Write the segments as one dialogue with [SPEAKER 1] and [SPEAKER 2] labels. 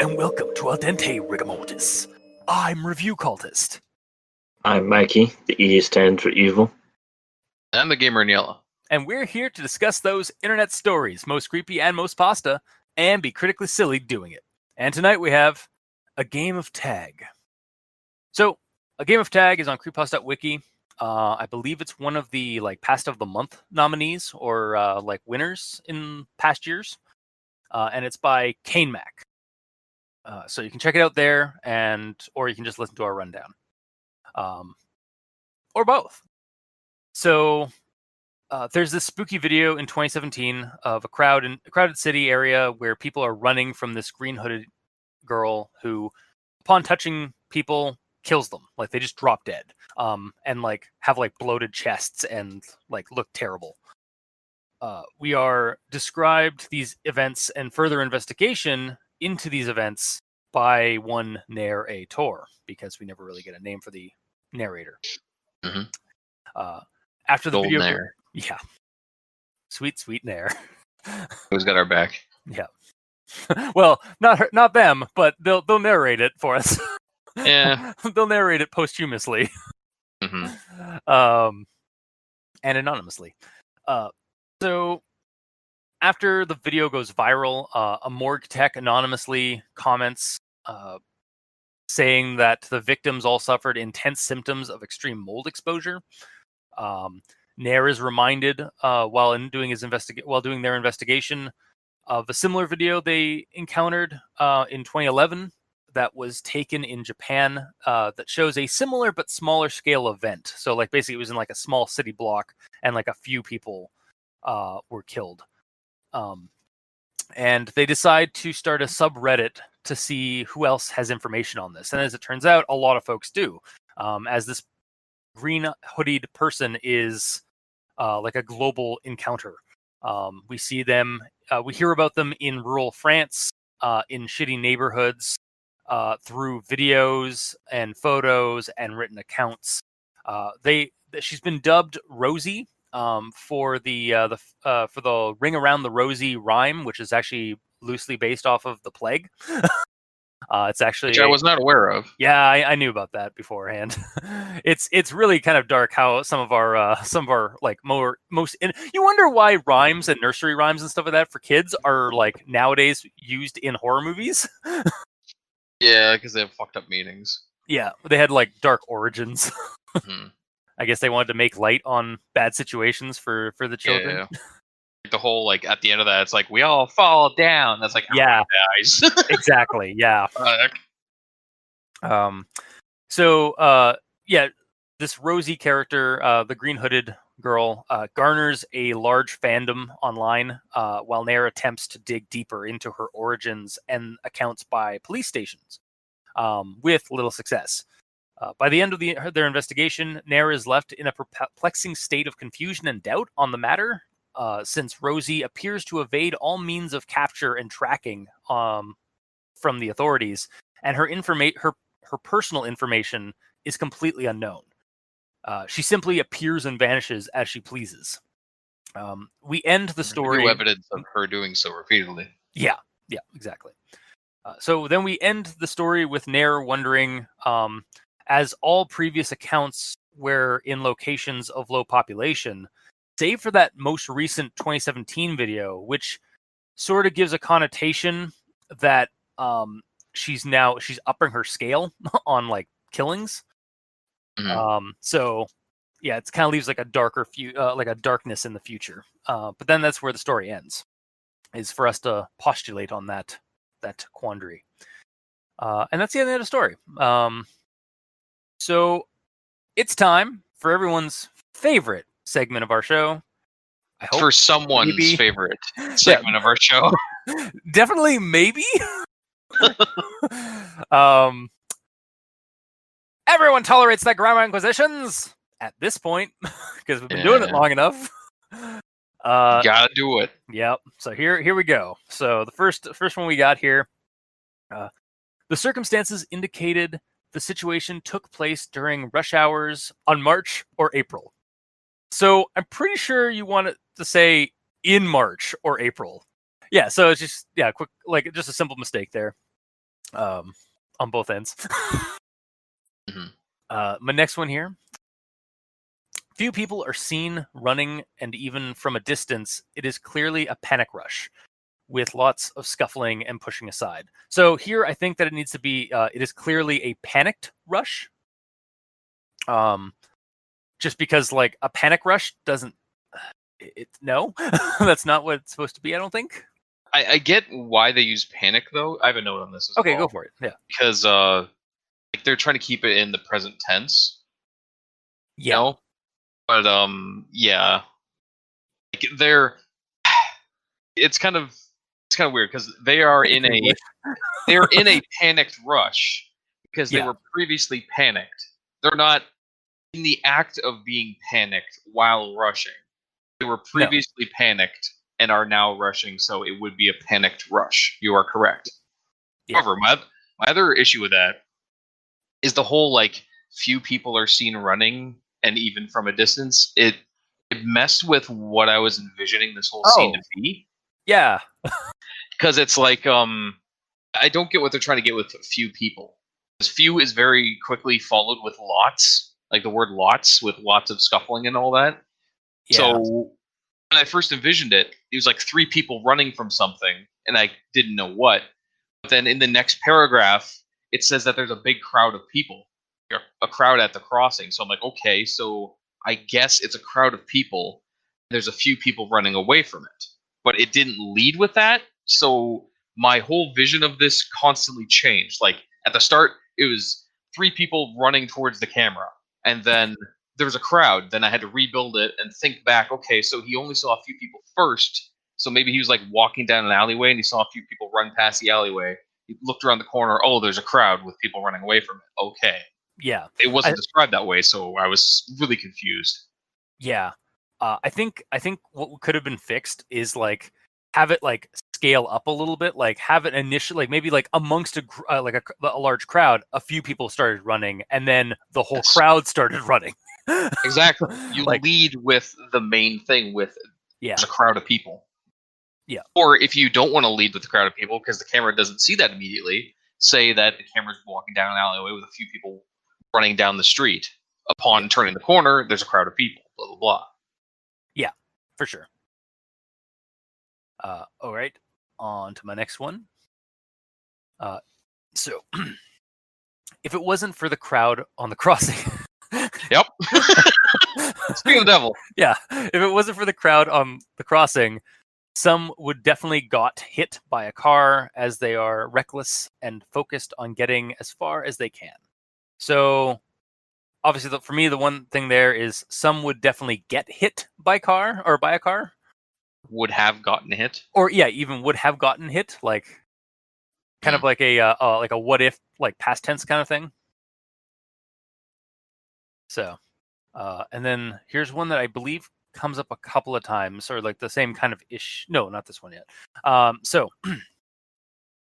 [SPEAKER 1] and welcome to Al Dente Rigamortis. I'm Review Cultist.
[SPEAKER 2] I'm Mikey, the E stands for evil.
[SPEAKER 3] I'm the gamer in yellow.
[SPEAKER 1] And we're here to discuss those internet stories, most creepy and most pasta, and be critically silly doing it. And tonight we have a game of tag. So, a game of tag is on creepypasta.wiki. I believe it's one of the pasta of the month nominees or winners in past years. And it's by Cainmak. So you can check it out there, or you can just listen to our rundown, or both. So there's this spooky video in 2017 of a crowded city area where people are running from this green hooded girl who, upon touching people, kills them. Like they just drop dead, and have bloated chests and look terrible. We are described these events and further investigation into these events by one narrator, because we never really get a name for the narrator.
[SPEAKER 3] Mm-hmm.
[SPEAKER 1] After the
[SPEAKER 3] Gold
[SPEAKER 1] video,
[SPEAKER 3] Nair.
[SPEAKER 1] yeah, sweet Nair.
[SPEAKER 3] Who's got our back?
[SPEAKER 1] Yeah. Well, not them, but they'll narrate it for us.
[SPEAKER 3] Yeah.
[SPEAKER 1] They'll narrate it posthumously.
[SPEAKER 3] Mm-hmm.
[SPEAKER 1] And anonymously. So after the video goes viral, a morgue tech anonymously comments saying that the victims all suffered intense symptoms of extreme mold exposure. Nair is reminded while doing their investigation of a similar video they encountered in 2011 that was taken in Japan that shows a similar but smaller scale event. So basically it was in a small city block and a few people were killed. And they decide to start a subreddit to see who else has information on this. And as it turns out, a lot of folks do, as this green hoodied person is a global encounter. We see them, we hear about them in rural France, in shitty neighborhoods, through videos and photos and written accounts. She's been dubbed Rosie for the Ring Around the Rosie rhyme, which is actually loosely based off of the plague. It's actually,
[SPEAKER 3] which I was not aware of.
[SPEAKER 1] Yeah, I knew about that beforehand. It's really kind of dark how some of our most. And you wonder why rhymes and nursery rhymes and stuff like that for kids are nowadays used in horror movies.
[SPEAKER 3] Yeah, because they have fucked up meanings.
[SPEAKER 1] Yeah, they had dark origins.
[SPEAKER 3] Mm-hmm.
[SPEAKER 1] I guess they wanted to make light on bad situations for the children.
[SPEAKER 3] Yeah. The whole at the end of that, it's we all fall down. That's
[SPEAKER 1] yeah,
[SPEAKER 3] dies.
[SPEAKER 1] Exactly. Yeah. This Rosie character, the green hooded girl, garners a large fandom online, while Nair attempts to dig deeper into her origins and accounts by police stations, with little success. By the end of their investigation, Nair is left in a perplexing state of confusion and doubt on the matter, since Rosie appears to evade all means of capture and tracking from the authorities, and her personal information is completely unknown. She simply appears and vanishes as she pleases. We end the story.
[SPEAKER 3] No evidence of her doing so repeatedly.
[SPEAKER 1] Yeah, exactly. So then we end the story with Nair wondering, as all previous accounts were in locations of low population, save for that most recent 2017 video, which sort of gives a connotation that she's upping her scale on killings.
[SPEAKER 3] Mm-hmm.
[SPEAKER 1] So yeah, it kind of leaves a darker a darkness in the future. But then that's where the story ends, is for us to postulate on that quandary. And that's the end of the story. So it's time for everyone's favorite segment of our show. I hope
[SPEAKER 3] for someone's favorite segment of our show.
[SPEAKER 1] Definitely, maybe. Everyone tolerates that grammar inquisitions at this point, because we've been doing it long enough.
[SPEAKER 3] Gotta do it.
[SPEAKER 1] Yep. So here we go. So the first one we got here. The circumstances indicated the situation took place during rush hours on March or April. So I'm pretty sure you want it to say in March or April. Yeah, so it's just quick, just a simple mistake there. on both ends.
[SPEAKER 3] Mhm.
[SPEAKER 1] My next one here. Few people are seen running, and even from a distance, it is clearly a panic rush with lots of scuffling and pushing aside. So here, I think that it needs to be, it is clearly a panicked rush. Just because like a panic rush doesn't, no, that's not what it's supposed to be. I don't think.
[SPEAKER 3] I get why they use panic though. I have a note on this as
[SPEAKER 1] Okay,
[SPEAKER 3] well
[SPEAKER 1] go for it. Yeah.
[SPEAKER 3] because like they're trying to keep it in the present tense. You
[SPEAKER 1] Yeah.
[SPEAKER 3] know? But yeah, like they're it's kind of weird because they're in a panicked rush because they
[SPEAKER 1] Yeah.
[SPEAKER 3] were previously panicked. They're not in the act of being panicked while rushing. They were
[SPEAKER 1] No.
[SPEAKER 3] previously panicked and are now rushing, so it would be a panicked rush. You are correct.
[SPEAKER 1] Yeah.
[SPEAKER 3] However, my other issue with that is the whole like few people are seen running and even from a distance. It messed with what I was envisioning this whole scene to be.
[SPEAKER 1] Yeah.
[SPEAKER 3] Because it's like I don't get what they're trying to get with few people. Because few is very quickly followed with lots, like the word lots with lots of scuffling and all that.
[SPEAKER 1] Yeah.
[SPEAKER 3] So when I first envisioned it, it was like three people running from something, and I didn't know what. But then in the next paragraph, it says that there's a big crowd of people, a crowd at the crossing. So I'm like, okay, so I guess it's a crowd of people. There's a few people running away from it, but it didn't lead with that. So my whole vision of this constantly changed. Like at the start, it was three people running towards the camera, and then there was a crowd. Then I had to rebuild it and think back. Okay, so he only saw a few people first. So maybe he was like walking down an alleyway and he saw a few people run past the alleyway. He looked around the corner. Oh, there's a crowd with people running away from it. Okay,
[SPEAKER 1] Yeah.
[SPEAKER 3] it wasn't described that way, so I was really confused.
[SPEAKER 1] Yeah. I think what could have been fixed is like have it like scale up a little bit, like have it initially like maybe like amongst a large crowd, a few people started running, and then the whole
[SPEAKER 3] Yes.
[SPEAKER 1] crowd started running.
[SPEAKER 3] Exactly. You
[SPEAKER 1] Like-
[SPEAKER 3] lead with the main thing with
[SPEAKER 1] Yeah.
[SPEAKER 3] there's a crowd of people.
[SPEAKER 1] Yeah.
[SPEAKER 3] Or if you don't want to lead with the crowd of people because the camera doesn't see that immediately, say that the camera's walking down an alleyway with a few people running down the street. Upon turning the corner, there's a crowd of people. Blah blah blah.
[SPEAKER 1] Yeah, for sure. All right, on to my next one. So, if it wasn't for the crowd on the crossing,
[SPEAKER 3] Yep. Speaking of the devil.
[SPEAKER 1] yeah, if it wasn't for the crowd on the crossing, some would definitely got hit by a car as they are reckless and focused on getting as far as they can. So, obviously, for me, the one thing there is some would definitely get hit by a car,
[SPEAKER 3] Would have gotten hit.
[SPEAKER 1] or yeah, even would have gotten hit, like kind of like a what if, like past tense kind of thing. So, and then here's one that I believe comes up a couple of times, or like the same kind of ish. No, not this one yet. So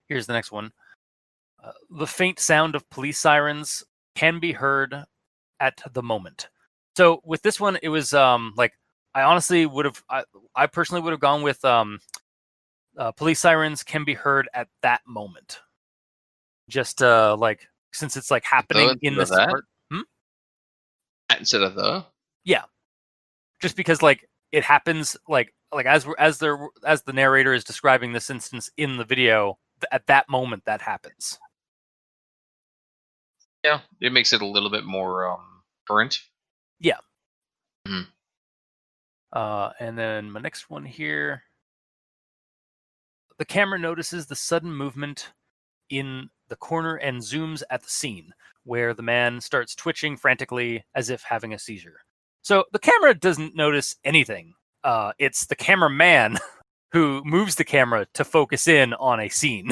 [SPEAKER 1] here's the next one. The faint sound of police sirens can be heard at the moment. So with this one, it was like I honestly would have, I personally would have gone with police sirens can be heard at that moment. Just like since it's like happening in this part.
[SPEAKER 3] Instead of the.
[SPEAKER 1] Yeah, just because like it happens like as the narrator is describing this instance in the video, at that moment that happens.
[SPEAKER 3] Yeah, it makes it a little bit more current.
[SPEAKER 1] Yeah.
[SPEAKER 3] Mhm.
[SPEAKER 1] And then my next one here. The camera notices the sudden movement in the corner and zooms at the scene where the man starts twitching frantically as if having a seizure. So the camera doesn't notice anything. It's the cameraman who moves the camera to focus in on a scene.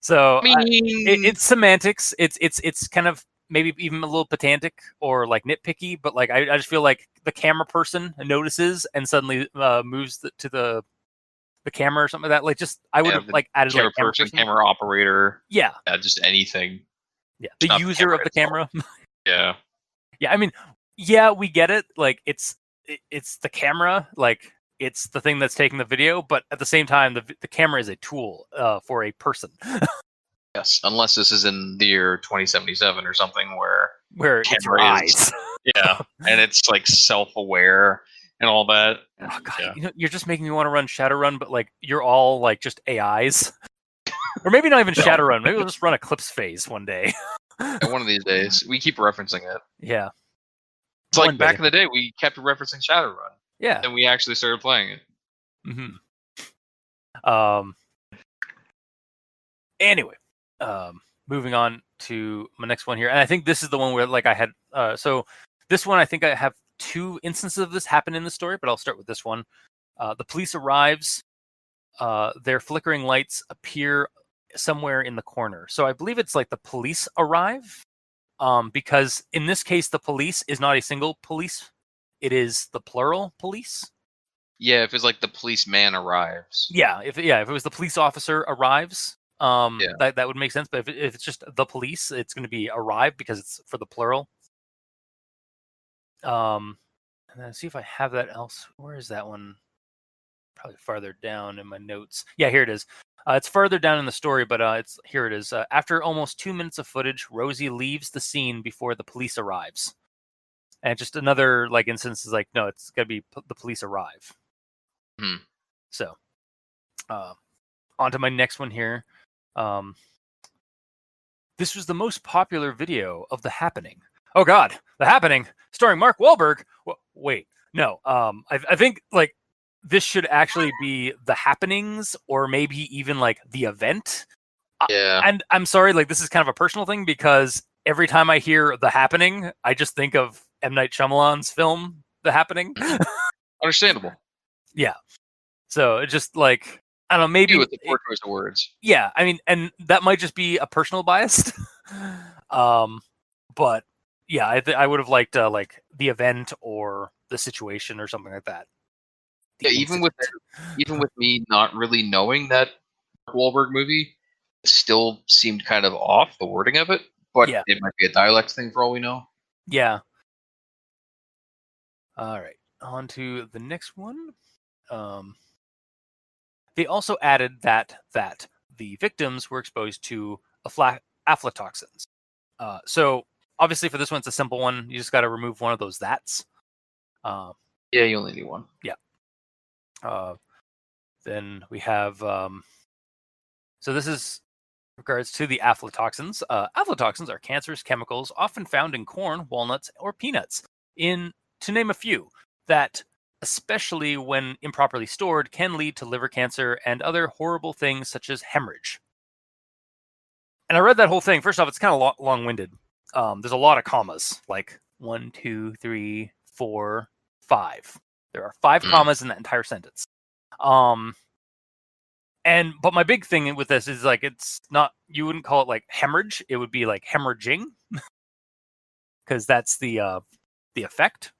[SPEAKER 1] So it's semantics. It's kind of maybe even a little pedantic or like nitpicky, but like I just feel like the camera person notices and suddenly moves to the camera or something like that. Like just I would have like added
[SPEAKER 3] camera
[SPEAKER 1] like camera
[SPEAKER 3] person, camera operator.
[SPEAKER 1] Yeah,
[SPEAKER 3] just anything.
[SPEAKER 1] Yeah, the user of the camera.
[SPEAKER 3] Yeah.
[SPEAKER 1] Yeah, I mean, yeah, we get it. Like it's the camera, like it's the thing that's taking the video, but at the same time, the camera is a tool for a person.
[SPEAKER 3] Yes, unless this is in the year 2077 or something
[SPEAKER 1] where it's your
[SPEAKER 3] camera is
[SPEAKER 1] eyes.
[SPEAKER 3] yeah, and it's like self-aware and all that.
[SPEAKER 1] Oh god,
[SPEAKER 3] Yeah.
[SPEAKER 1] you're just making me want to run Shadowrun, but like you're all like just AIs, or maybe not even Shadowrun. Maybe we'll just run Eclipse Phase one day.
[SPEAKER 3] And one of these days, we keep referencing it.
[SPEAKER 1] Yeah,
[SPEAKER 3] It's like
[SPEAKER 1] one
[SPEAKER 3] back
[SPEAKER 1] day.
[SPEAKER 3] in the day, we kept referencing Shadowrun,
[SPEAKER 1] Yeah.
[SPEAKER 3] and we actually started playing it.
[SPEAKER 1] Anyway, moving on to my next one here, and I think this is the one where like I had. So this one, I think I have 2 instances of this happen in the story, but I'll start with this one. The police arrives. Their flickering lights appear somewhere in the corner. So I believe it's like the police arrive, because in this case, the police is not a single police; it is the plural police.
[SPEAKER 3] Yeah, if it's like the policeman arrives.
[SPEAKER 1] Yeah, if it was the police officer arrives,
[SPEAKER 3] Yeah.
[SPEAKER 1] that would make sense. But if it's just the police, it's going to be arrive because it's for the plural. And then see if I have that else. Where is that one? Probably farther down in my notes. Yeah, here it is. It's farther down in the story, but it's here it is. After almost 2 minutes of footage, Rosie leaves the scene before the police arrives. And just another like instance is like, no, it's got to be the police arrive. So, on to my next one here. This was the most popular video of The Happening. Oh God, The Happening, starring Mark Wahlberg. Wait, no. I think like this should actually be The Happenings, or maybe even like The Event.
[SPEAKER 3] Yeah.
[SPEAKER 1] And I'm sorry, like this is kind of a personal thing because every time I hear The Happening, I just think of M. Night Shyamalan's film The Happening.
[SPEAKER 3] Understandable.
[SPEAKER 1] Yeah. So it's just like I don't know, maybe
[SPEAKER 3] with the poor choice of words.
[SPEAKER 1] Yeah, I mean, and that might just be a personal bias. But yeah, I would have liked like The Event or The Situation or something like that.
[SPEAKER 3] Yeah, even with me not really knowing that Wahlberg movie, it still seemed kind of off the wording of it. But
[SPEAKER 1] Yeah.
[SPEAKER 3] it might be a dialect thing for all we know.
[SPEAKER 1] Yeah. All right, on to the next one. They also added that the victims were exposed to aflatoxins. So obviously for this one, it's a simple one. You just got to remove one of those that's.
[SPEAKER 3] Yeah, you only need one.
[SPEAKER 1] Yeah. Then we have. So this is regards to the aflatoxins. Aflatoxins are cancerous chemicals often found in corn, walnuts, or peanuts. To name a few, that especially when improperly stored, can lead to liver cancer and other horrible things such as hemorrhage. And I read that whole thing. First off, it's kind of long-winded. There's a lot of commas, like 1, 2, 3, 4, 5. There are 5 commas in that entire sentence. But my big thing with this is like it's not. You wouldn't call it like hemorrhage. It would be like hemorrhaging, because that's the effect.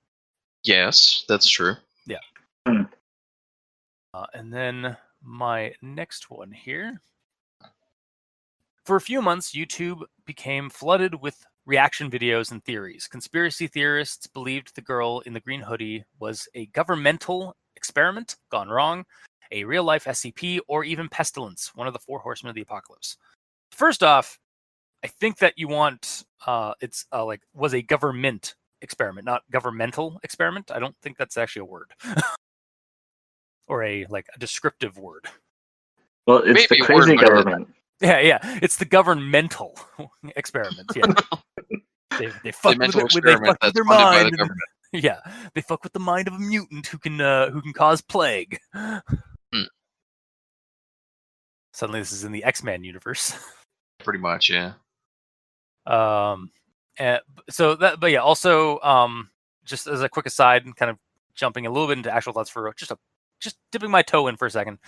[SPEAKER 3] Yes, that's true.
[SPEAKER 1] Yeah. And then my next one here. For a few months, YouTube became flooded with reaction videos and theories. Conspiracy theorists believed the girl in the green hoodie was a governmental experiment gone wrong, a real-life SCP, or even pestilence, one of the 4 horsemen of the apocalypse. First off, I think that you want it's like was a government experiment, not governmental experiment. I don't think that's actually a word. Or a descriptive word.
[SPEAKER 2] Well, it's
[SPEAKER 3] Maybe
[SPEAKER 2] the
[SPEAKER 3] a word,
[SPEAKER 2] crazy
[SPEAKER 3] but
[SPEAKER 2] government.
[SPEAKER 1] Yeah. It's the governmental experiment. Yeah. They fuck with their mind.
[SPEAKER 3] The
[SPEAKER 1] Yeah, they fuck with the mind of a mutant who can cause plague. Suddenly, this is in the X-Men universe.
[SPEAKER 3] Pretty much, yeah.
[SPEAKER 1] But yeah, also, just as a quick aside, and kind of jumping a little bit into actual thoughts for just dipping my toe in for a second.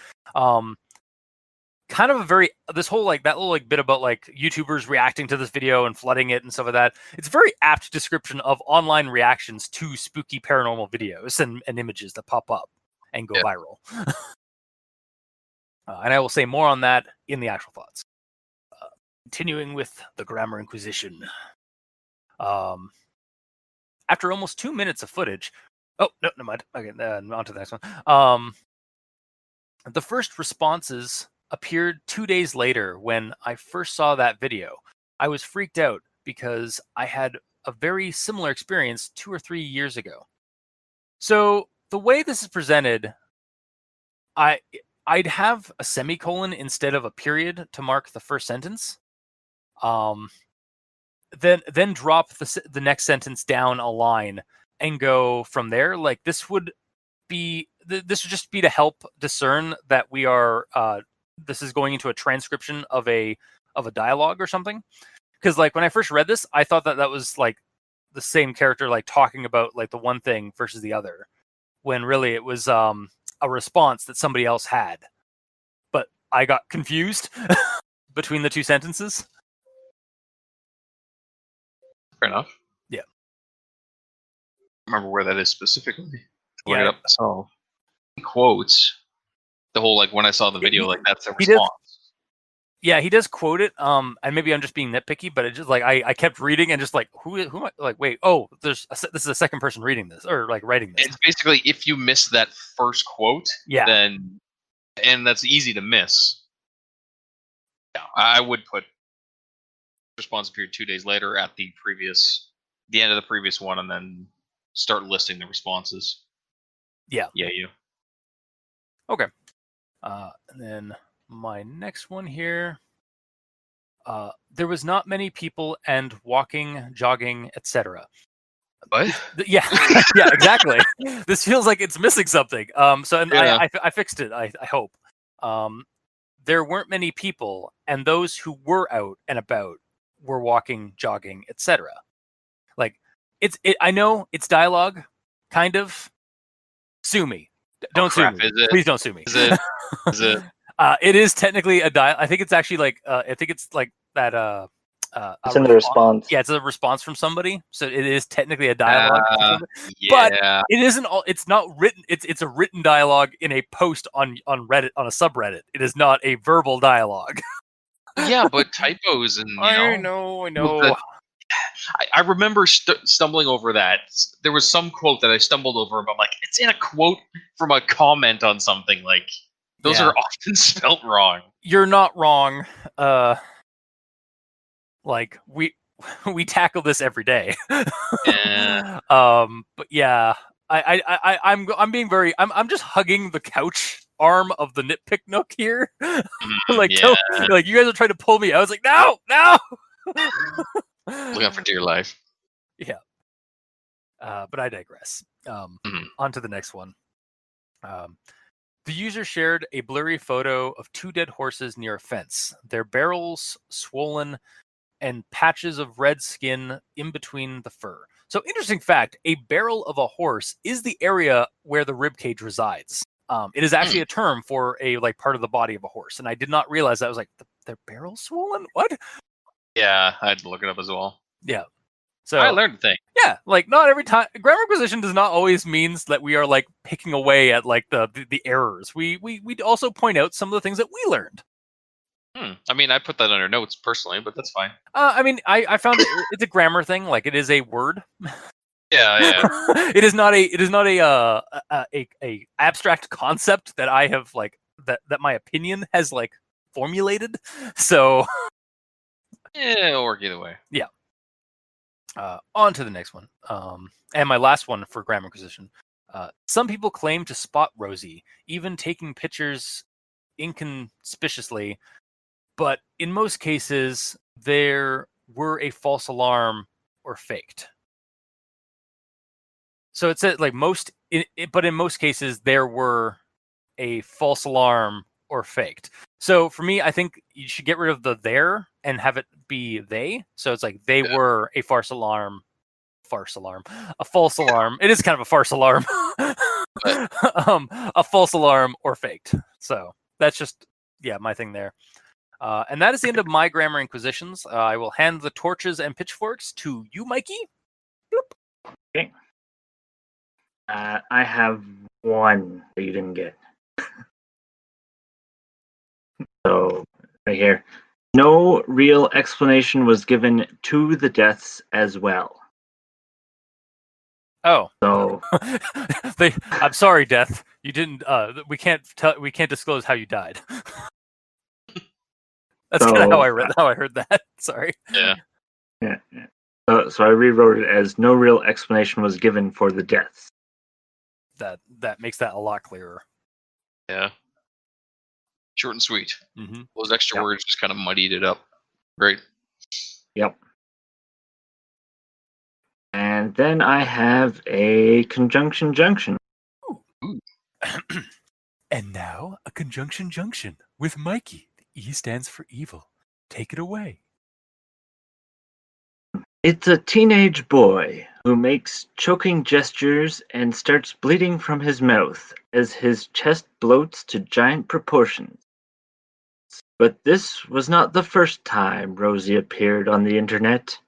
[SPEAKER 1] Kind of this whole that little bit about YouTubers reacting to this video and flooding it and stuff like that. It's a very apt description of online reactions to spooky paranormal videos and images that pop up and go viral. And I will say more on that in the actual thoughts. Continuing with the Grammar Inquisition. After almost 2 minutes of footage. Oh, no, never mind. Okay, on to the next one. The first responses appeared 2 days later when I first saw that video. I was freaked out because I had a very similar experience 2 or 3 years ago. So the way this is presented, I'd have a semicolon instead of a period to mark the first sentence. Then drop the next sentence down a line and go from there. Like this would just be to help discern that we are this is going into a transcription of a dialogue or something. Because like when I first read this, I thought that was like the same character like talking about like the one thing versus the other, when really it was a response that somebody else had. But I got confused between the two sentences.
[SPEAKER 3] Fair enough.
[SPEAKER 1] Yeah.
[SPEAKER 3] Remember where that is specifically. Look
[SPEAKER 1] Yeah.
[SPEAKER 3] it up myself. Quotes. The whole like when I saw the video, like that's a
[SPEAKER 1] he
[SPEAKER 3] response.
[SPEAKER 1] Yeah, he does quote it. And maybe I'm just being nitpicky, but it just like I kept reading and just like who am I, like wait, oh, this is a second person reading this or like writing this.
[SPEAKER 3] It's basically if you miss that first quote, then and that's easy to miss. Yeah, I would put response period 2 days later at the end of the previous one, and then start listing the responses.
[SPEAKER 1] Yeah.
[SPEAKER 3] Yeah, you.
[SPEAKER 1] Okay. And then my next one here. There was not many people and walking, jogging, etc.
[SPEAKER 3] What?
[SPEAKER 1] Yeah, yeah, exactly. This feels like it's missing something. So and
[SPEAKER 3] Yeah.
[SPEAKER 1] I fixed it. I hope. There weren't many people, and those who were out and about were walking, jogging, etc. Like I know it's dialogue, kind of. Sue me. Don't sue me. Please don't sue me.
[SPEAKER 3] Is it? Is it?
[SPEAKER 1] It is technically a I think it's actually like I think it's like that
[SPEAKER 2] It's in the response.
[SPEAKER 1] Yeah, it's a response from somebody, so it is technically a dialogue.
[SPEAKER 3] Yeah.
[SPEAKER 1] But it isn't all. It's not written. It's a written dialogue in a post on Reddit, on a subreddit. It is not a verbal dialogue.
[SPEAKER 3] Yeah, but typos and
[SPEAKER 1] I know.
[SPEAKER 3] I remember stumbling over that. There was some quote that I stumbled over, but I'm like, it's in a quote from a comment on something. Like those are often spelt wrong.
[SPEAKER 1] You're not wrong. Like we tackle this every day.
[SPEAKER 3] Yeah.
[SPEAKER 1] But yeah, I'm being very. I'm just hugging the couch arm of the nitpick nook here. Like like you guys are trying to pull me. I was like, no.
[SPEAKER 3] Look out for dear life.
[SPEAKER 1] Yeah. But I digress. On to the next one. The user shared a blurry photo of 2 dead horses near a fence. Their barrels swollen and patches of red skin in between the fur. So interesting fact, a barrel of a horse is the area where the rib cage resides. It is actually a term for a like part of the body of a horse. And I did not realize that. I was like, their barrel swollen? What?
[SPEAKER 3] Yeah, I had to look it up as well.
[SPEAKER 1] Yeah. So
[SPEAKER 3] I learned a thing.
[SPEAKER 1] Yeah, like not every time grammar acquisition does not always means that we are like picking away at like the errors. We also point out some of the things that we learned.
[SPEAKER 3] I mean, I put that under notes personally, but that's fine.
[SPEAKER 1] I mean, I found it's a grammar thing. Like it is a word.
[SPEAKER 3] Yeah.
[SPEAKER 1] It is not a abstract concept that I have like that my opinion has like formulated. So
[SPEAKER 3] yeah, it'll work either way.
[SPEAKER 1] Yeah. On to the next one. And my last one for grammar acquisition. Some people claim to spot Rosie, even taking pictures inconspicuously, but in most cases, there were a false alarm or faked. So it said like but in most cases, there were a false alarm or faked. So for me, I think you should get rid of the there and have it be they. So it's like they were a farce alarm, a false alarm. It is kind of a farce alarm, a false alarm or faked. So that's just my thing there. And that is the end of my grammar inquisitions. I will hand the torches and pitchforks to you, Mikey. Bloop.
[SPEAKER 2] Okay. I have one that you didn't get. So, right here. No real explanation was given to the deaths as well.
[SPEAKER 1] Oh.
[SPEAKER 2] So
[SPEAKER 1] I'm sorry, Death. You didn't we can't disclose how you died. That's kind of how I heard that. Sorry.
[SPEAKER 3] Yeah.
[SPEAKER 2] Yeah. So I rewrote it as no real explanation was given for the deaths.
[SPEAKER 1] That makes that a lot clearer.
[SPEAKER 3] Yeah. Short and sweet.
[SPEAKER 1] Mm-hmm.
[SPEAKER 3] Those extra words just kind of muddied it up. Great.
[SPEAKER 2] Yep. And then I have a conjunction junction.
[SPEAKER 3] Ooh.
[SPEAKER 1] And now a conjunction junction with Mikey. The E stands for evil. Take it away.
[SPEAKER 2] It's a teenage boy who makes choking gestures and starts bleeding from his mouth as his chest bloats to giant proportions. But this was not the first time Rosie appeared on the internet.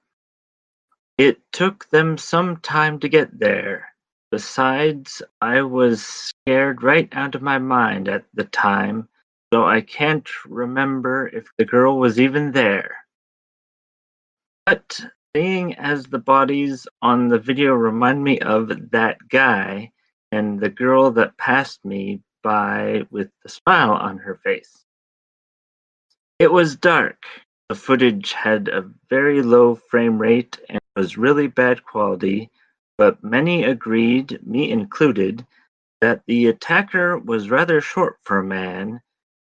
[SPEAKER 2] It took them some time to get there. Besides, I was scared right out of my mind at the time, so I can't remember if the girl was even there. But seeing as the bodies on the video remind me of that guy and the girl that passed me by with the smile on her face. It was dark. The footage had a very low frame rate and was really bad quality, but many agreed, me included, that the attacker was rather short for a man,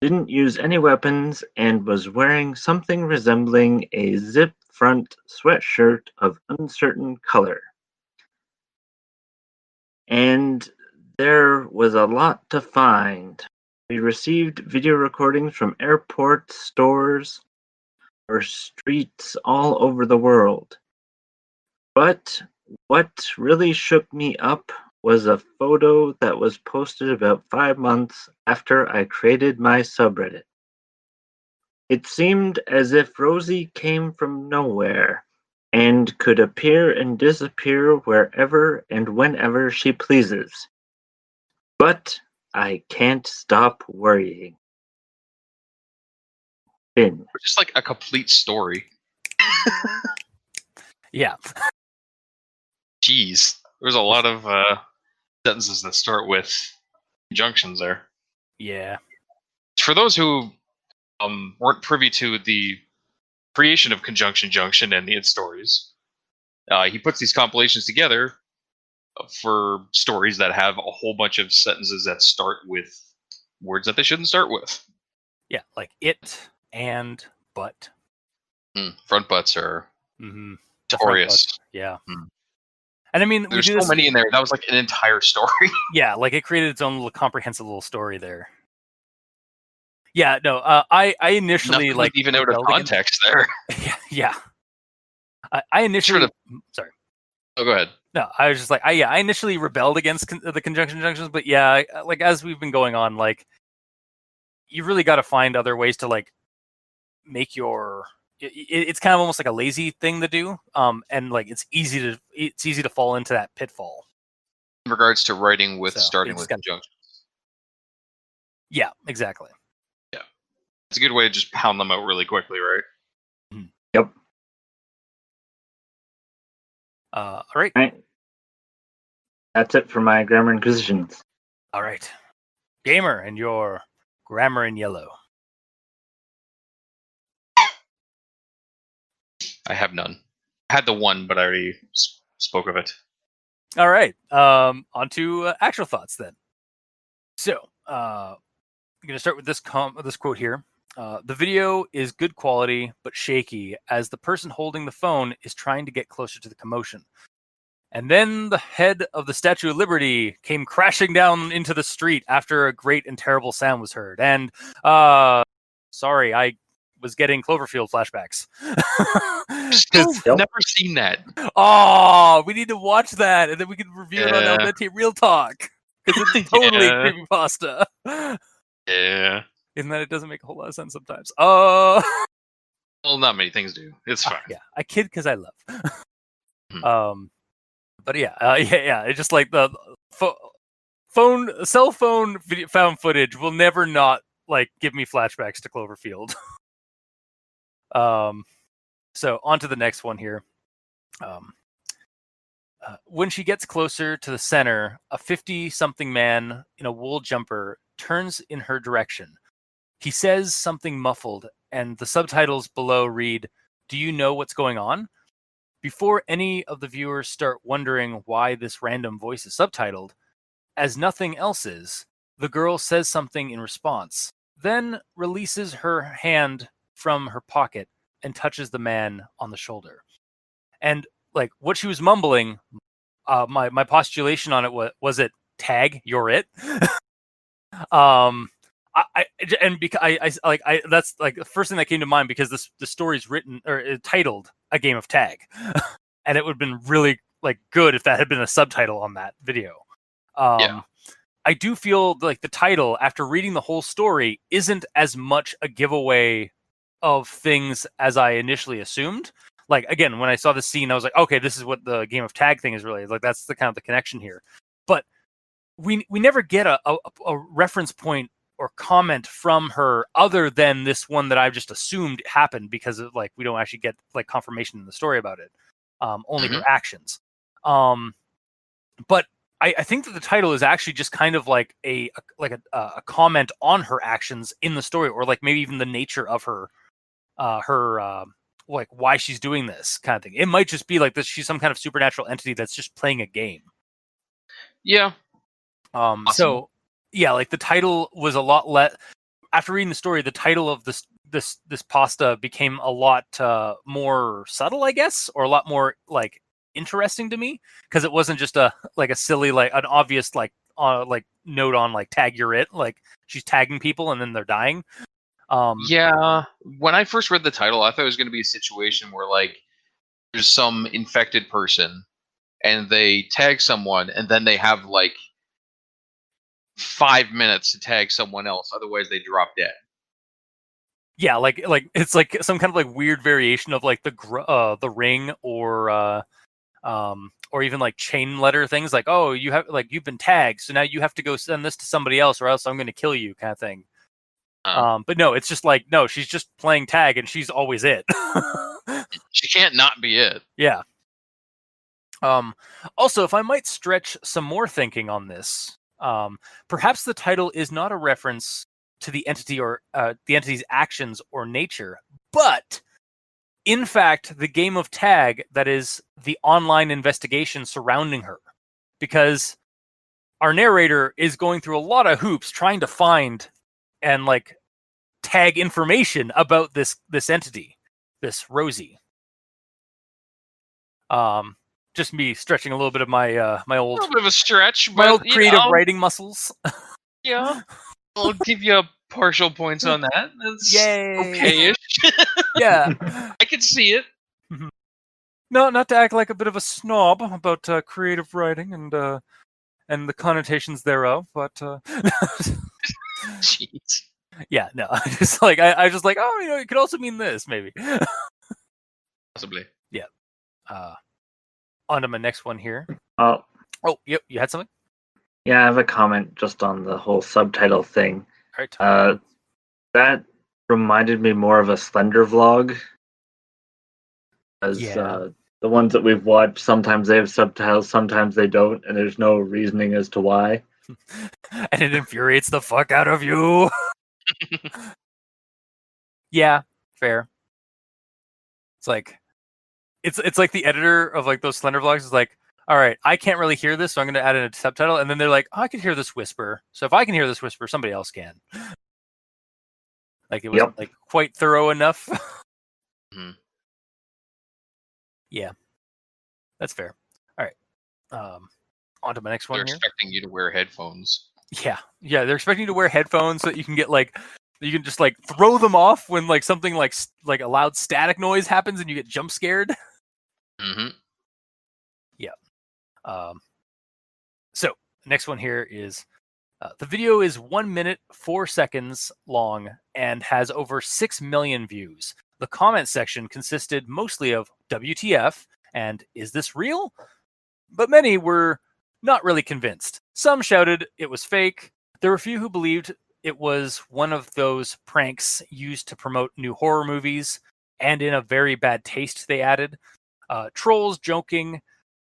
[SPEAKER 2] didn't use any weapons, and was wearing something resembling a zip front sweatshirt of uncertain color. And there was a lot to find. We received video recordings from airports, stores, or streets all over the world. But what really shook me up was a photo that was posted about 5 months after I created my subreddit. It seemed as if Rosie came from nowhere and could appear and disappear wherever and whenever she pleases. But I can't stop worrying. Finn.
[SPEAKER 3] Just like a complete story.
[SPEAKER 1] Yeah.
[SPEAKER 3] Jeez. There's a lot of sentences that start with conjunctions there.
[SPEAKER 1] Yeah.
[SPEAKER 3] For those who weren't privy to the creation of Conjunction Junction and its stories, he puts these compilations together for stories that have a whole bunch of sentences that start with words that they shouldn't start with.
[SPEAKER 1] Yeah, like it and but.
[SPEAKER 3] Front butts are notorious.
[SPEAKER 1] Yeah.
[SPEAKER 3] Hmm.
[SPEAKER 1] And I mean,
[SPEAKER 3] there's so many in there. That was like an entire story.
[SPEAKER 1] Yeah, like it created its own little comprehensive little story there. Yeah, no, I initially
[SPEAKER 3] Nothing even out of context there.
[SPEAKER 1] Yeah. I initially sorry.
[SPEAKER 3] Oh, go ahead.
[SPEAKER 1] No, I was just like, I initially rebelled against the conjunction junctions, but yeah, like as we've been going on, like you really got to find other ways to like make your. It's kind of almost like a lazy thing to do, and like it's easy to fall into that pitfall.
[SPEAKER 3] In regards to writing with starting with conjunctions.
[SPEAKER 1] Yeah, exactly.
[SPEAKER 3] Yeah, it's a good way to just pound them out really quickly, right?
[SPEAKER 2] Yep.
[SPEAKER 1] All right.
[SPEAKER 2] That's it for my grammar inquisitions.
[SPEAKER 1] All right. Gamer and your grammar in yellow.
[SPEAKER 3] I have none. I had the one, but I already spoke of it.
[SPEAKER 1] All right. On to actual thoughts then. So, I'm going to start with this quote here. The video is good quality, but shaky, as the person holding the phone is trying to get closer to the commotion. And then the head of the Statue of Liberty came crashing down into the street after a great and terrible sound was heard. And, sorry, I was getting Cloverfield flashbacks.
[SPEAKER 3] Still never seen that.
[SPEAKER 1] Oh, we need to watch that, and then we can review it on El Dente Real Talk. Because it's totally creepypasta.
[SPEAKER 3] Yeah.
[SPEAKER 1] Isn't that it doesn't make a whole lot of sense sometimes?
[SPEAKER 3] Well, not many things do. It's fine.
[SPEAKER 1] Yeah, I kid because I love. But yeah. It's just like the cell phone found footage will never not like give me flashbacks to Cloverfield. So on to the next one here. When she gets closer to the center, a 50-something man in a wool jumper turns in her direction. He says something muffled and the subtitles below read, "Do you know what's going on?" Before any of the viewers start wondering why this random voice is subtitled, as nothing else is, the girl says something in response, then releases her hand from her pocket and touches the man on the shoulder. And like what she was mumbling, my postulation on it was it tag, you're it. I and because I that's like the first thing that came to mind because the story's written or titled A Game of Tag, and it would have been really like good if that had been a subtitle on that video.
[SPEAKER 3] Yeah.
[SPEAKER 1] I do feel like the title, after reading the whole story, isn't as much a giveaway of things as I initially assumed. Like again, when I saw the scene, I was like, okay, this is what the Game of Tag thing is really like. That's the kind of the connection here. But we never get a reference point or comment from her other than this one that I've just assumed happened because of like we don't actually get like confirmation in the story about it. Only her actions. But I think that the title is actually just kind of like a comment on her actions in the story, or like maybe even the nature of her like why she's doing this kind of thing. It might just be like this. She's some kind of supernatural entity that's just playing a game.
[SPEAKER 3] Yeah.
[SPEAKER 1] Awesome. So yeah, like the title was a lot less. After reading the story, the title of this pasta became a lot more subtle, I guess, or a lot more like interesting to me because it wasn't just a silly like an obvious like note on like tag you're it, like she's tagging people and then they're dying.
[SPEAKER 3] Yeah, when I first read the title, I thought it was going to be a situation where like there's some infected person and they tag someone and then they have like 5 minutes to tag someone else, otherwise they drop dead.
[SPEAKER 1] Yeah, like it's like some kind of like weird variation of like the ring or even like chain letter things like, oh, you have like you've been tagged, so now you have to go send this to somebody else or else I'm going to kill you kind of thing. But no, it's just like, no, she's just playing tag and she's always it.
[SPEAKER 3] She can't not be it.
[SPEAKER 1] Yeah. Also, if I might stretch some more thinking on this, perhaps the title is not a reference to the entity or the entity's actions or nature, but in fact, the game of tag that is the online investigation surrounding her. Because our narrator is going through a lot of hoops trying to find and like tag information about this entity, this Rosie. Just me stretching a little bit of my my old,
[SPEAKER 3] a little bit of a stretch,
[SPEAKER 1] my
[SPEAKER 3] but
[SPEAKER 1] old creative writing muscles.
[SPEAKER 3] Yeah, I'll give you partial points on that. That's
[SPEAKER 1] Yay!
[SPEAKER 3] Okay-ish.
[SPEAKER 1] Yeah,
[SPEAKER 3] I can see it.
[SPEAKER 1] No, not to act like a bit of a snob about creative writing and the connotations thereof, but
[SPEAKER 3] Jeez.
[SPEAKER 1] yeah, no, I just like I just like, oh, you know, it could also mean this maybe.
[SPEAKER 3] Possibly.
[SPEAKER 1] Yeah. On to my next one here.
[SPEAKER 2] Oh,
[SPEAKER 1] yep, you had something?
[SPEAKER 2] yeah, I have a comment just on the whole subtitle thing.
[SPEAKER 1] All right.
[SPEAKER 2] That reminded me more of a Slender vlog. As
[SPEAKER 1] Yeah.
[SPEAKER 2] the ones that we've watched, sometimes they have subtitles, sometimes they don't, and there's no reasoning as to why.
[SPEAKER 1] And it infuriates the fuck out of you. Yeah, fair. It's like the editor of like those Slender vlogs is like, all right, I can't really hear this, so I'm going to add in a subtitle, and then they're like, oh, I can hear this whisper. So if I can hear this whisper, somebody else can. Like it wasn't like quite thorough enough. Yeah, that's fair. All right, on to my next one.
[SPEAKER 3] They're expecting you to wear headphones.
[SPEAKER 1] Yeah, they're expecting you to wear headphones so that you can get like you can just like throw them off when like something like a loud static noise happens and you get jump scared. Yeah. So next one here is the video is 1 minute 4 seconds long and has over 6 million views. The comment section consisted mostly of WTF and is this real? But many were not really convinced. Some shouted it was fake. There were a few who believed it was one of those pranks used to promote new horror movies, and in a very bad taste, they added. Trolls joking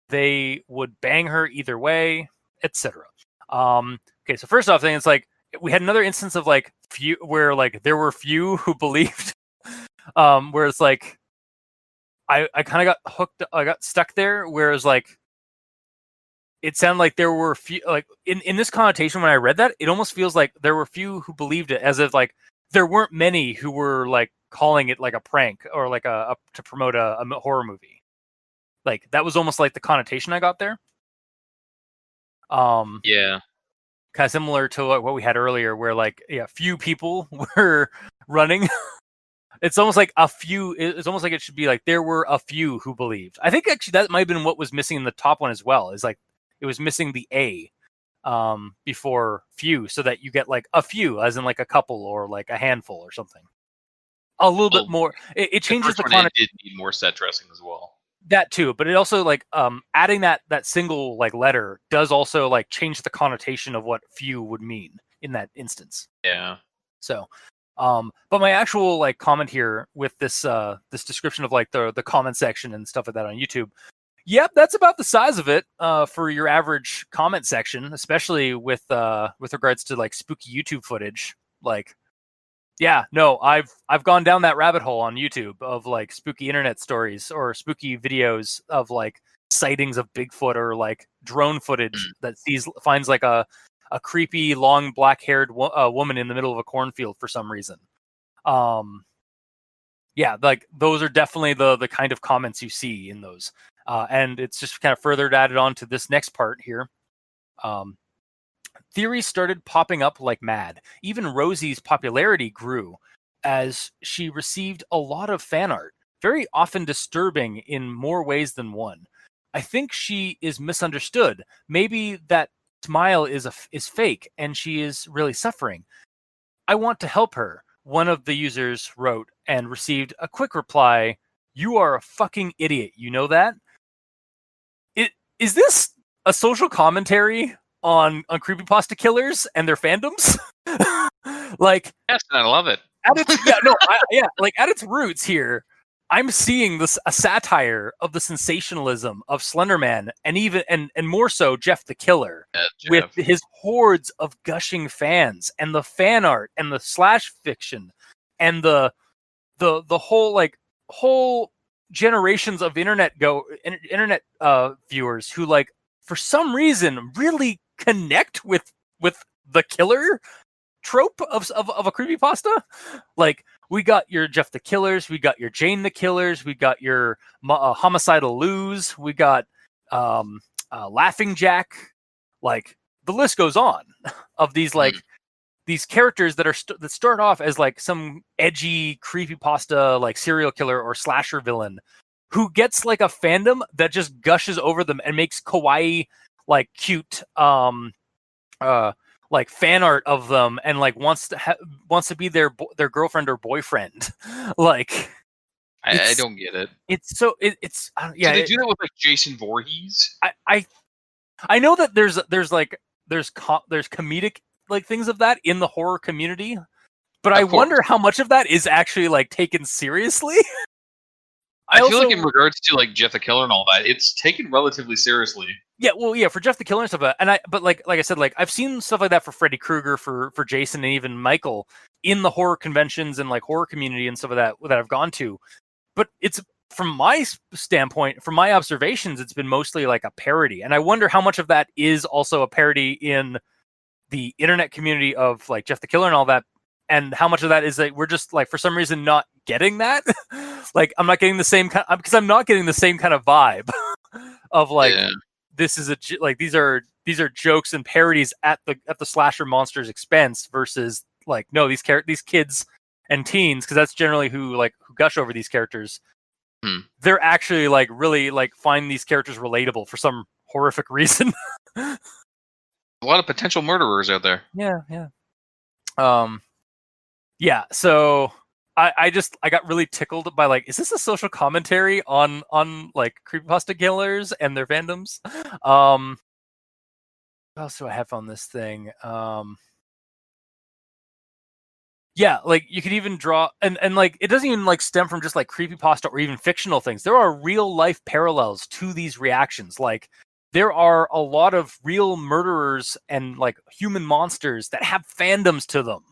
[SPEAKER 1] they would bang her either way, etc. Okay, so first off, thing it's like we had another instance of like few where like there were few who believed Where it's like I kind of got hooked. I got stuck there. Whereas like it sounded like there were few, like in this connotation when I read that, it almost feels like there were few who believed it, as if like there weren't many who were like calling it like a prank or like a to promote a horror movie. Like that was almost like the connotation I got there.
[SPEAKER 3] Yeah.
[SPEAKER 1] Kind of similar to what we had earlier, where like few people were running. It's almost like a few. It's almost like it should be like there were a few who believed. I think actually that might have been what was missing in the top one as well. Is like it was missing the A before few, so that you get like a few, as in like a couple or like a handful or something. A little bit more. It changes the
[SPEAKER 3] content. It did need more set dressing as well.
[SPEAKER 1] That too, but it also like adding that single like letter does also like change the connotation of what few would mean in that instance.
[SPEAKER 3] Yeah.
[SPEAKER 1] So, but my actual like comment here with this this description of like the comment section and stuff like that on YouTube. Yep, that's about the size of it for your average comment section, especially with regards to like spooky YouTube footage. Like, yeah, no, I've gone down that rabbit hole on YouTube of like spooky internet stories or spooky videos of like sightings of Bigfoot or like drone footage that finds like a creepy long black-haired woman in the middle of a cornfield for some reason. Yeah, like those are definitely the kind of comments you see in those. And it's just kind of further added on to this next part here. Theories started popping up like mad. Even Rosie's popularity grew as she received a lot of fan art, very often disturbing in more ways than one. I think she is misunderstood. Maybe that smile is fake and she is really suffering. I want to help her, one of the users wrote and received a quick reply. You are a fucking idiot. You know that? Is this a social commentary on creepypasta killers and their fandoms? Like,
[SPEAKER 3] yes, I love it.
[SPEAKER 1] At its roots here, I'm seeing a satire of the sensationalism of Slenderman, and even and more so Jeff the Killer, with his hordes of gushing fans and the fan art and the slash fiction and the whole generations of internet viewers who like for some reason really connect with the killer trope of a creepypasta. Like, we got your Jeff the Killers, we got your Jane the Killers, we got your Homicidal Luz, we got Laughing Jack. Like, the list goes on of these like these characters that that start off as like some edgy creepypasta like serial killer or slasher villain who gets like a fandom that just gushes over them and makes kawaii like cute like fan art of them and like wants to be their girlfriend or boyfriend. Like,
[SPEAKER 3] I don't get it.
[SPEAKER 1] It's so it's yeah.
[SPEAKER 3] Do they do that with like Jason Voorhees?
[SPEAKER 1] I know that there's comedic like things of that in the horror community, but I wonder how much of that is actually like taken seriously.
[SPEAKER 3] I feel like in regards to like Jeff the Killer and all that, it's taken relatively seriously.
[SPEAKER 1] Yeah, well, yeah, for Jeff the Killer and stuff, but like I said, like I've seen stuff like that for Freddy Krueger, for Jason, and even Michael in the horror conventions and like horror community and stuff like that I've gone to. But it's, from my standpoint, from my observations, it's been mostly like a parody, and I wonder how much of that is also a parody in the internet community of like Jeff the Killer and all that, and how much of that is that we're just like for some reason not getting that. Like, I'm not getting the same kind, because I'm not getting the same kind of vibe of like. Yeah. This is like these are jokes and parodies at the slasher monster's expense versus like, no, these kids and teens, because that's generally who gush over these characters. They're actually like really like find these characters relatable for some horrific reason.
[SPEAKER 3] A lot of potential murderers out there.
[SPEAKER 1] Yeah. Yeah. So I got really tickled by like, is this a social commentary on like creepypasta killers and their fandoms? What else do I have on this thing? Yeah, like you could even draw and like it doesn't even like stem from just like creepypasta or even fictional things. There are real life parallels to these reactions. Like, there are a lot of real murderers and like human monsters that have fandoms to them.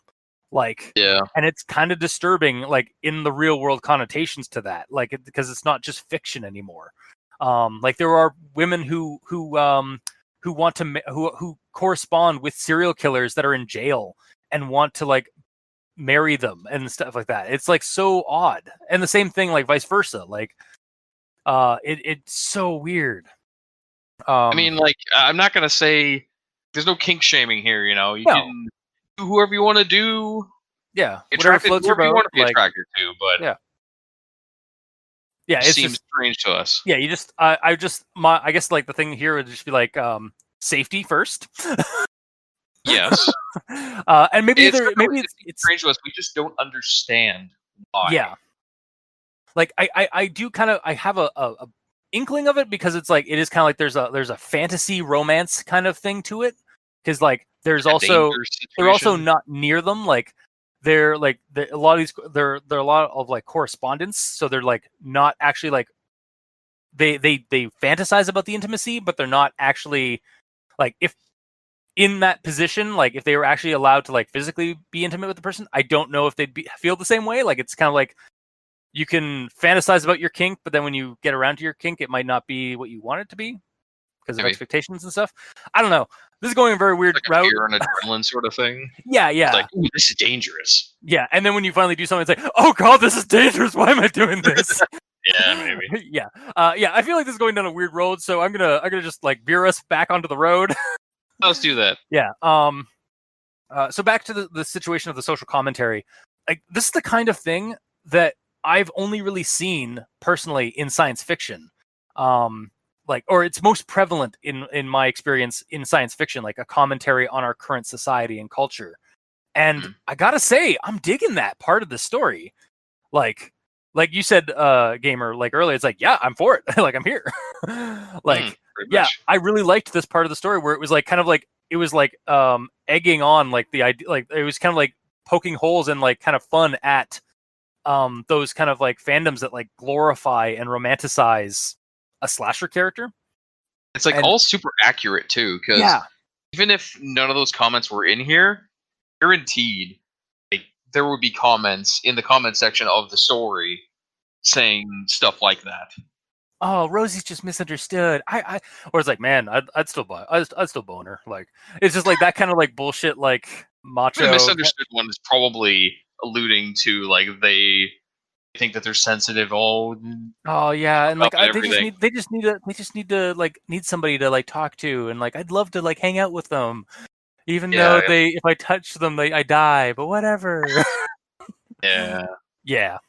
[SPEAKER 1] Like,
[SPEAKER 3] Yeah.
[SPEAKER 1] and it's kind of disturbing, like in the real world connotations to that, like because it's not just fiction anymore. Like there are women who want to who correspond with serial killers that are in jail and want to like marry them and stuff like that. It's like so odd, and the same thing like vice versa. Like, it's so weird.
[SPEAKER 3] I mean, like, I'm not gonna say there's no kink shaming here. You know, you
[SPEAKER 1] No.
[SPEAKER 3] can do whoever you want to do.
[SPEAKER 1] Yeah,
[SPEAKER 3] Be
[SPEAKER 1] whatever
[SPEAKER 3] attracted
[SPEAKER 1] floats your
[SPEAKER 3] whoever you
[SPEAKER 1] boat.
[SPEAKER 3] want to be
[SPEAKER 1] Like,
[SPEAKER 3] attracted to, but
[SPEAKER 1] yeah, yeah,
[SPEAKER 3] it
[SPEAKER 1] it's
[SPEAKER 3] seems
[SPEAKER 1] just
[SPEAKER 3] strange to us.
[SPEAKER 1] yeah. You just I just I guess like the thing here would just be like safety first.
[SPEAKER 3] Yes,
[SPEAKER 1] And maybe maybe
[SPEAKER 3] it's strange to us. We just don't understand why.
[SPEAKER 1] yeah. Like I do kind of I have a inkling of it because it's like it is kind of like there's a fantasy romance kind of thing to it, because like there's
[SPEAKER 3] A
[SPEAKER 1] also
[SPEAKER 3] dangerous
[SPEAKER 1] they're also
[SPEAKER 3] situation.
[SPEAKER 1] not near them, like they're like a lot of these they're a lot of like correspondence, so they're like not actually like they fantasize about the intimacy, but they're not actually like if in that position, like if they were actually allowed to like physically be intimate with the person, I don't know if they'd feel the same way. Like it's kind of like you can fantasize about your kink, but then when you get around to your kink, it might not be what you want it to be because of
[SPEAKER 3] Maybe.
[SPEAKER 1] expectations and stuff. I don't know. This is going a very weird
[SPEAKER 3] Like a
[SPEAKER 1] route.
[SPEAKER 3] fear and adrenaline sort of thing.
[SPEAKER 1] Yeah,
[SPEAKER 3] It's
[SPEAKER 1] yeah,
[SPEAKER 3] like, ooh, this is dangerous.
[SPEAKER 1] yeah. And then when you finally do something, it's like, oh god, this is dangerous. Why am I doing this?
[SPEAKER 3] Yeah, maybe.
[SPEAKER 1] Yeah, yeah. I feel like this is going down a weird road, so I'm gonna just like veer us back onto the road.
[SPEAKER 3] Let's do that.
[SPEAKER 1] Yeah. So back to the situation of the social commentary. Like this is the kind of thing that I've only really seen personally in science fiction. Like, or it's most prevalent in my experience in science fiction, like a commentary on our current society and culture. And I gotta say, I'm digging that part of the story. Like you said, gamer, like earlier, it's like, yeah, I'm for it. Like I'm here. Like,
[SPEAKER 3] Pretty
[SPEAKER 1] yeah,
[SPEAKER 3] much.
[SPEAKER 1] I really liked this part of the story where it was like kind of like it was like egging on like the idea, like it was kind of like poking holes and like kind of fun at those kind of like fandoms that like glorify and romanticize a slasher character.
[SPEAKER 3] It's like
[SPEAKER 1] And
[SPEAKER 3] all super accurate too, because
[SPEAKER 1] yeah,
[SPEAKER 3] even if none of those comments were in here, guaranteed, like there would be comments in the comment section of the story saying stuff like that.
[SPEAKER 1] oh, Rosie's just misunderstood. Or it's like, man, I'd still I'd still bone her. Like, it's just like that kind of like bullshit, like
[SPEAKER 3] The
[SPEAKER 1] macho.
[SPEAKER 3] misunderstood one is probably alluding to like they think that they're sensitive. Oh,
[SPEAKER 1] Oh yeah, and like
[SPEAKER 3] up and
[SPEAKER 1] they just
[SPEAKER 3] everything.
[SPEAKER 1] need to like need somebody to like talk to, and like I'd love to like hang out with them, even though
[SPEAKER 3] Yeah,
[SPEAKER 1] if I touch them, I die. But whatever.
[SPEAKER 3] yeah.
[SPEAKER 1] Yeah.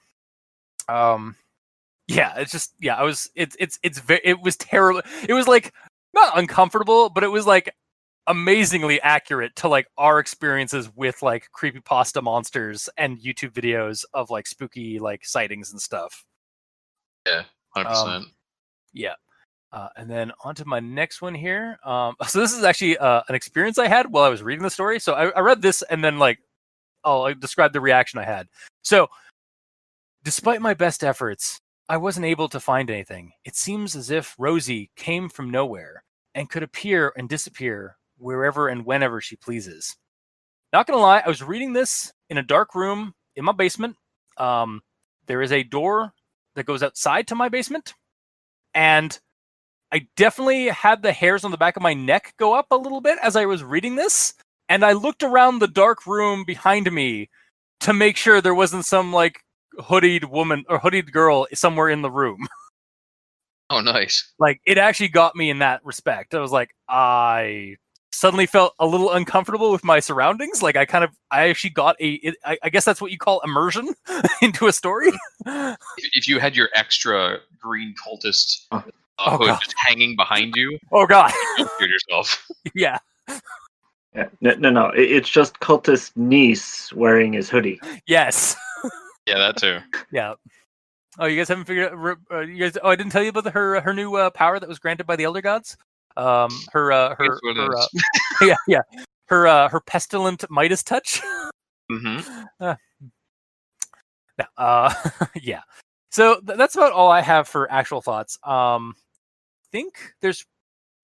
[SPEAKER 1] Yeah, it's just yeah, it was terrible. It was like not uncomfortable, but it was like amazingly accurate to like our experiences with like creepypasta monsters and YouTube videos of like spooky like sightings and stuff.
[SPEAKER 3] Yeah, 100%.
[SPEAKER 1] Yeah. And then on to my next one here. So this is actually an experience I had while I was reading the story. So I read this and then like I'll describe the reaction I had. So despite my best efforts, I wasn't able to find anything. It seems as if Rosie came from nowhere and could appear and disappear wherever and whenever she pleases. Not gonna lie, I was reading this in a dark room in my basement. There is a door that goes outside to my basement, and I definitely had the hairs on the back of my neck go up a little bit as I was reading this, and I looked around the dark room behind me to make sure there wasn't some like hoodied woman or hoodied girl somewhere in the room.
[SPEAKER 3] Oh, nice.
[SPEAKER 1] Like it actually got me in that respect. I was like, I suddenly felt a little uncomfortable with my surroundings. Like I actually got I guess that's what you call immersion into a story.
[SPEAKER 3] If you had your extra green cultist
[SPEAKER 2] Oh.
[SPEAKER 3] hood
[SPEAKER 1] God.
[SPEAKER 3] just hanging behind you,
[SPEAKER 1] Oh god.
[SPEAKER 3] you scared yourself.
[SPEAKER 1] Yeah.
[SPEAKER 2] Yeah. No. It's just cultist niece wearing his hoodie.
[SPEAKER 1] Yes.
[SPEAKER 3] Yeah, that too.
[SPEAKER 1] Yeah. Oh, you guys haven't figured out? You guys? Oh, I didn't tell you about her new power that was granted by the Elder Gods. Her
[SPEAKER 3] Guess what it is.
[SPEAKER 1] yeah. Her pestilent Midas touch.
[SPEAKER 3] Mm-hmm.
[SPEAKER 1] Yeah. So that's about all I have for actual thoughts. Think there's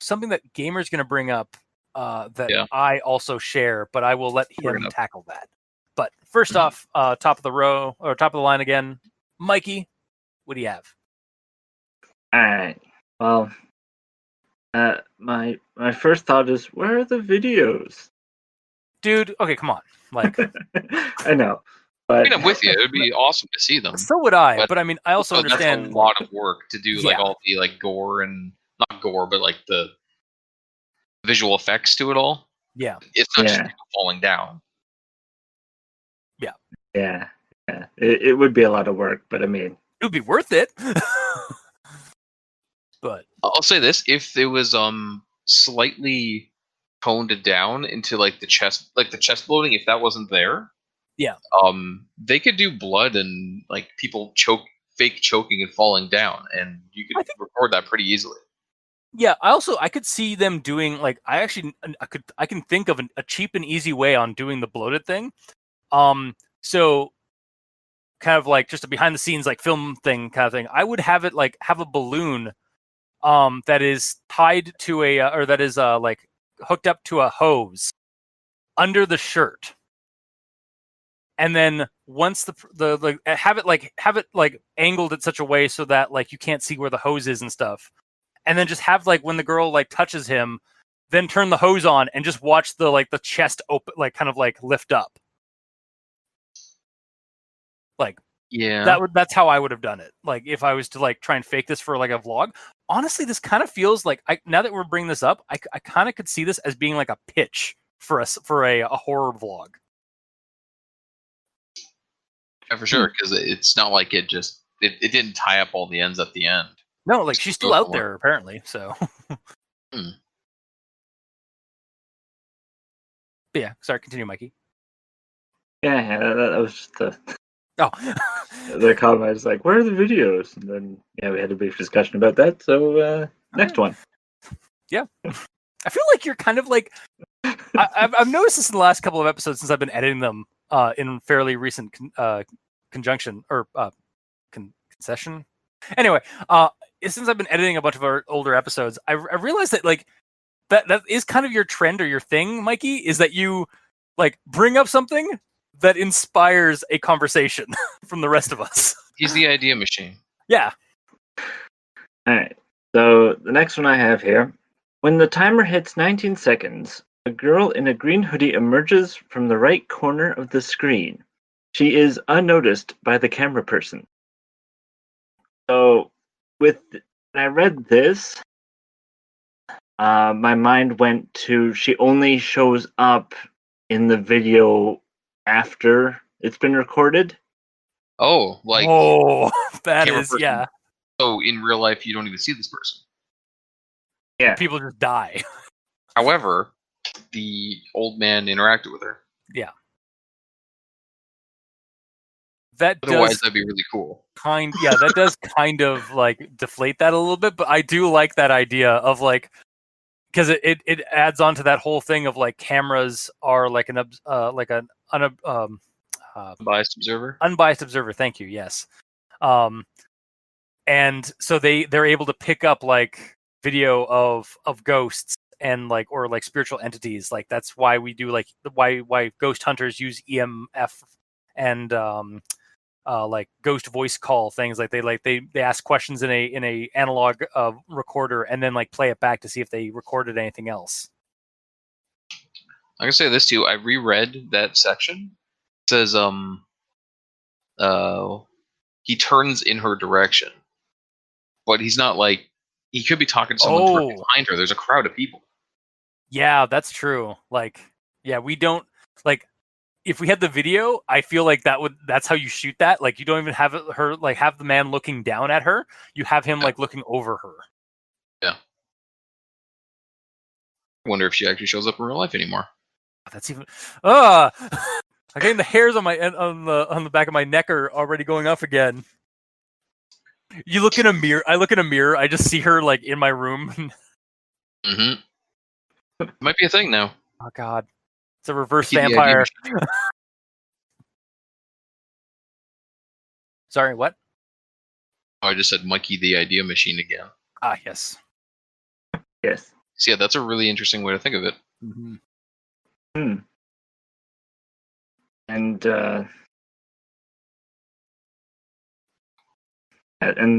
[SPEAKER 1] something that Gamer's going to bring up that
[SPEAKER 3] Yeah.
[SPEAKER 1] I also share, but I will let
[SPEAKER 3] Bring it
[SPEAKER 1] him
[SPEAKER 3] up.
[SPEAKER 1] tackle that. But first off, top of the row or top of the line again, Mikey. What do you have?
[SPEAKER 2] All right. Well, my first thought is, where are the videos?
[SPEAKER 1] Dude, okay, come on. Like,
[SPEAKER 2] I know,
[SPEAKER 3] I
[SPEAKER 2] but
[SPEAKER 3] mean, I'm with you. It would be awesome to see them.
[SPEAKER 1] so would I.
[SPEAKER 3] But
[SPEAKER 1] I mean, I also understand.
[SPEAKER 3] that's a lot of work to do, like
[SPEAKER 1] Yeah.
[SPEAKER 3] all the like gore and not gore, but like the visual effects to it all.
[SPEAKER 1] Yeah.
[SPEAKER 3] It's not just
[SPEAKER 2] Yeah.
[SPEAKER 3] people falling down.
[SPEAKER 2] yeah, it would be a lot of work. But I mean,
[SPEAKER 1] It would be worth it. But
[SPEAKER 3] I'll say this: if it was slightly toned down into like the chest bloating, if that wasn't there,
[SPEAKER 1] yeah.
[SPEAKER 3] they could do blood and like people fake choking and falling down, and you could record that pretty easily.
[SPEAKER 1] Yeah, I could see them doing like I can think of a cheap and easy way on doing the bloated thing. So kind of like just a behind the scenes like film thing kind of thing. I would have it like have a balloon that is tied to a or that is like hooked up to a hose under the shirt. And then once the like have it like angled in such a way so that like you can't see where the hose is and stuff. And then just have like when the girl like touches him, then turn the hose on and just watch the like the chest open, like kind of like lift up. Like
[SPEAKER 3] Yeah,
[SPEAKER 1] that's how I would have done it. Like if I was to like try and fake this for like a vlog. Honestly, this kind of feels like now that we're bringing this up, I kind of could see this as being like a pitch for us for a horror vlog.
[SPEAKER 3] yeah, for sure, because it's not like it didn't tie up all the ends at the end.
[SPEAKER 1] No, like she's still out there apparently. So,
[SPEAKER 3] Hmm.
[SPEAKER 1] But yeah. Sorry, continue, Mikey.
[SPEAKER 2] yeah, that was just
[SPEAKER 1] Oh,
[SPEAKER 2] the comment. I was like, where are the videos? And then we had a brief discussion about that. So next one.
[SPEAKER 1] Yeah, I feel like you're kind of like I've noticed this in the last couple of episodes since I've been editing them in fairly recent conjunction or concession. Anyway, since I've been editing a bunch of our older episodes, I realized that like that is kind of your trend or your thing, Mikey, is that you like bring up something that inspires a conversation from the rest of us.
[SPEAKER 3] He's the idea machine.
[SPEAKER 1] Yeah.
[SPEAKER 2] All right. So the next one I have here. When the timer hits 19 seconds, a girl in a green hoodie emerges from the right corner of the screen. She is unnoticed by the camera person. So when I read this, my mind went to she only shows up in the video after it's been recorded.
[SPEAKER 3] Oh, like
[SPEAKER 1] that
[SPEAKER 3] camera
[SPEAKER 1] is
[SPEAKER 3] person.
[SPEAKER 1] yeah.
[SPEAKER 3] So in real life, you don't even see this person.
[SPEAKER 2] Yeah.
[SPEAKER 1] People just die.
[SPEAKER 3] However, the old man interacted with her.
[SPEAKER 1] Yeah.
[SPEAKER 3] Otherwise, that'd be really cool.
[SPEAKER 1] That does kind of like deflate that a little bit, but I do like that idea of like because it adds on to that whole thing of like cameras are like an
[SPEAKER 3] Biased observer.
[SPEAKER 1] Unbiased observer. Thank you. Yes. And so they're able to pick up like video of ghosts and like or like spiritual entities. Like that's why we do like why ghost hunters use EMF and like ghost voice call things. Like they ask questions in a analog recorder and then like play it back to see if they recorded anything else.
[SPEAKER 3] I can say this too. I reread that section. It says he turns in her direction, but he's not like he could be talking to someone directly behind her. There's a crowd of people.
[SPEAKER 1] Yeah, that's true. Like, yeah, we don't like if we had the video, I feel like that's how you shoot that. Like you don't even have her like have the man looking down at her. You have him like looking over her.
[SPEAKER 3] Yeah. I wonder if she actually shows up in real life anymore.
[SPEAKER 1] That's even I'm getting the hairs on the back of my neck are already going up again. You look in a mirror. I look in a mirror. I just see her like in my room.
[SPEAKER 3] Mm-hmm. It might be a thing now.
[SPEAKER 1] Oh God, it's a reverse vampire. Sorry, what?
[SPEAKER 3] Oh, I just said Mikey the idea machine again.
[SPEAKER 1] Ah, yes.
[SPEAKER 2] Yes.
[SPEAKER 3] So yeah, that's a really interesting way to think of it.
[SPEAKER 1] Mm-hmm.
[SPEAKER 2] And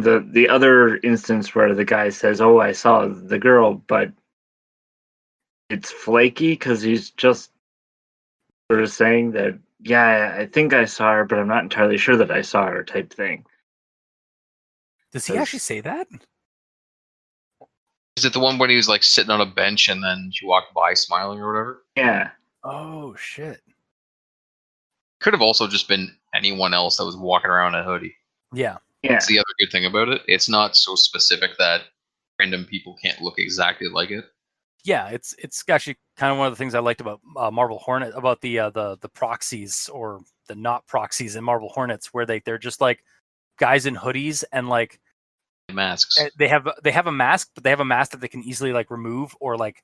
[SPEAKER 2] the other instance where the guy says, "Oh, I saw the girl," but it's flaky because he's just sort of saying that, "Yeah, I think I saw her, but I'm not entirely sure that I saw her," type thing.
[SPEAKER 1] Does he actually say that?
[SPEAKER 3] Is it the one when he was like sitting on a bench and then she walked by smiling or whatever?
[SPEAKER 2] Yeah.
[SPEAKER 1] Oh shit.
[SPEAKER 3] Could have also just been anyone else that was walking around in a hoodie.
[SPEAKER 1] Yeah.
[SPEAKER 2] Yeah.
[SPEAKER 3] That's the other good thing about it. It's not so specific that random people can't look exactly like it.
[SPEAKER 1] Yeah, it's actually kind of one of the things I liked about Marble Hornet, about the proxies or the not proxies in Marble Hornets, where they're just like guys in hoodies and like
[SPEAKER 3] Masks.
[SPEAKER 1] they have a mask, but they have a mask that they can easily like remove, or like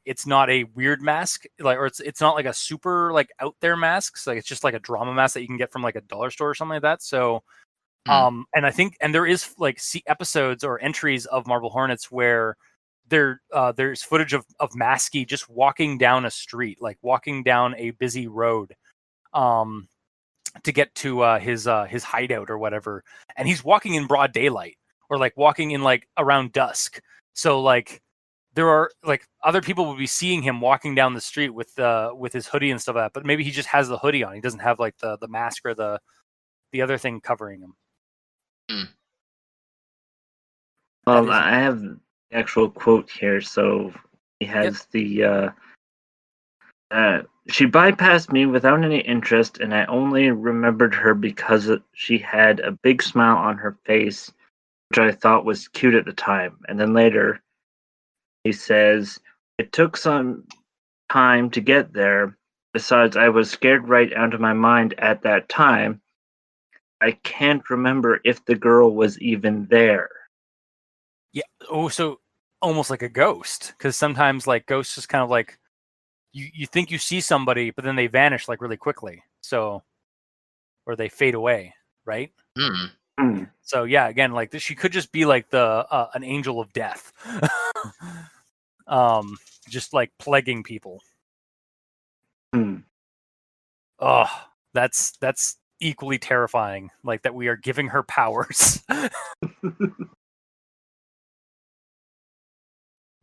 [SPEAKER 1] it's not a weird mask, like, or it's not like a super like out there mask. So, like, it's just like a drama mask that you can get from like a dollar store or something like that. So and I think, and there is like episodes or entries of Marble Hornets where there's footage of Masky just walking down a street, like walking down a busy road, to get to his hideout or whatever, and he's walking in broad daylight, or like walking in like around dusk. So like there are like other people would be seeing him walking down the street with his hoodie and stuff like that, but maybe he just has the hoodie on. He doesn't have like the mask or the other thing covering him.
[SPEAKER 2] Well, I have the actual quote here. So he has the she bypassed me without any interest, and I only remembered her because she had a big smile on her face, which I thought was cute at the time. And then later, he says, "It took some time to get there. Besides, I was scared right out of my mind at that time. I can't remember if the girl was even there."
[SPEAKER 1] Yeah. Oh, so almost like a ghost, because sometimes like ghosts just kind of like you think you see somebody, but then they vanish like really quickly. So, or they fade away, right? So yeah, again, like she could just be like the an angel of death, just like plaguing people. Oh, that's equally terrifying. Like that we are giving her powers.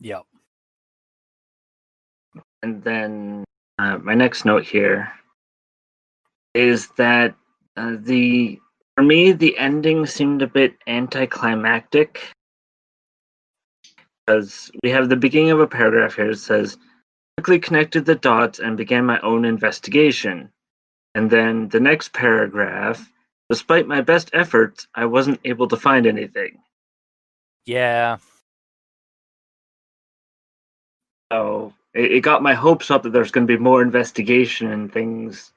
[SPEAKER 1] Yep.
[SPEAKER 2] And then my next note here is that for me the ending seemed a bit anticlimactic, because we have the beginning of a paragraph here that says, "Quickly connected the dots and began my own investigation." And then the next paragraph, "Despite my best efforts, I wasn't able to find anything."
[SPEAKER 1] Yeah.
[SPEAKER 2] So it got my hopes up that there's going to be more investigation and things,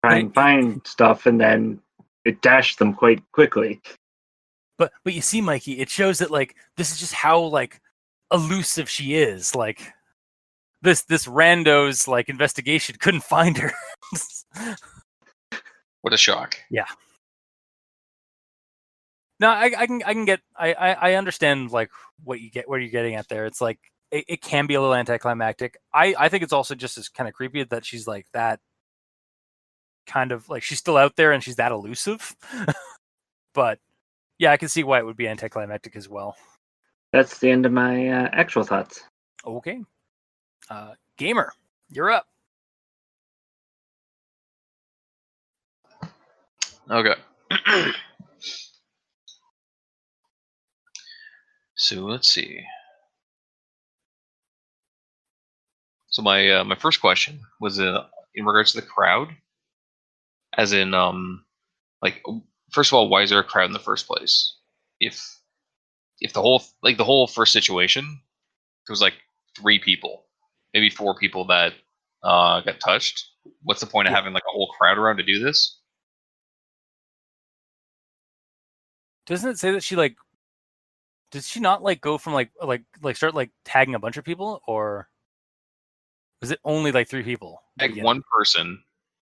[SPEAKER 2] try and find stuff, and then it dashed them quite quickly.
[SPEAKER 1] But you see, Mikey, it shows that like this is just how like elusive she is. Like this rando's like investigation couldn't find her.
[SPEAKER 3] What a shock.
[SPEAKER 1] Yeah. No, I can get I understand like what you're getting at there. It's like it can be a little anticlimactic. I think it's also just as kind of creepy that she's like that, kind of like she's still out there and she's that elusive. But yeah, I can see why it would be anticlimactic as well.
[SPEAKER 2] That's the end of my actual thoughts.
[SPEAKER 1] Okay. Gamer, you're up.
[SPEAKER 3] Okay. So let's see. So my first question was in regards to the crowd, as in like, first of all, why is there a crowd in the first place? If the whole first situation, there was like 3 people, maybe 4 people that got touched. What's the point of having like a whole crowd around to do this?
[SPEAKER 1] Doesn't it say that she like? Did she not like go from like start like tagging a bunch of people, or was it only like 3 people?
[SPEAKER 3] Like one person,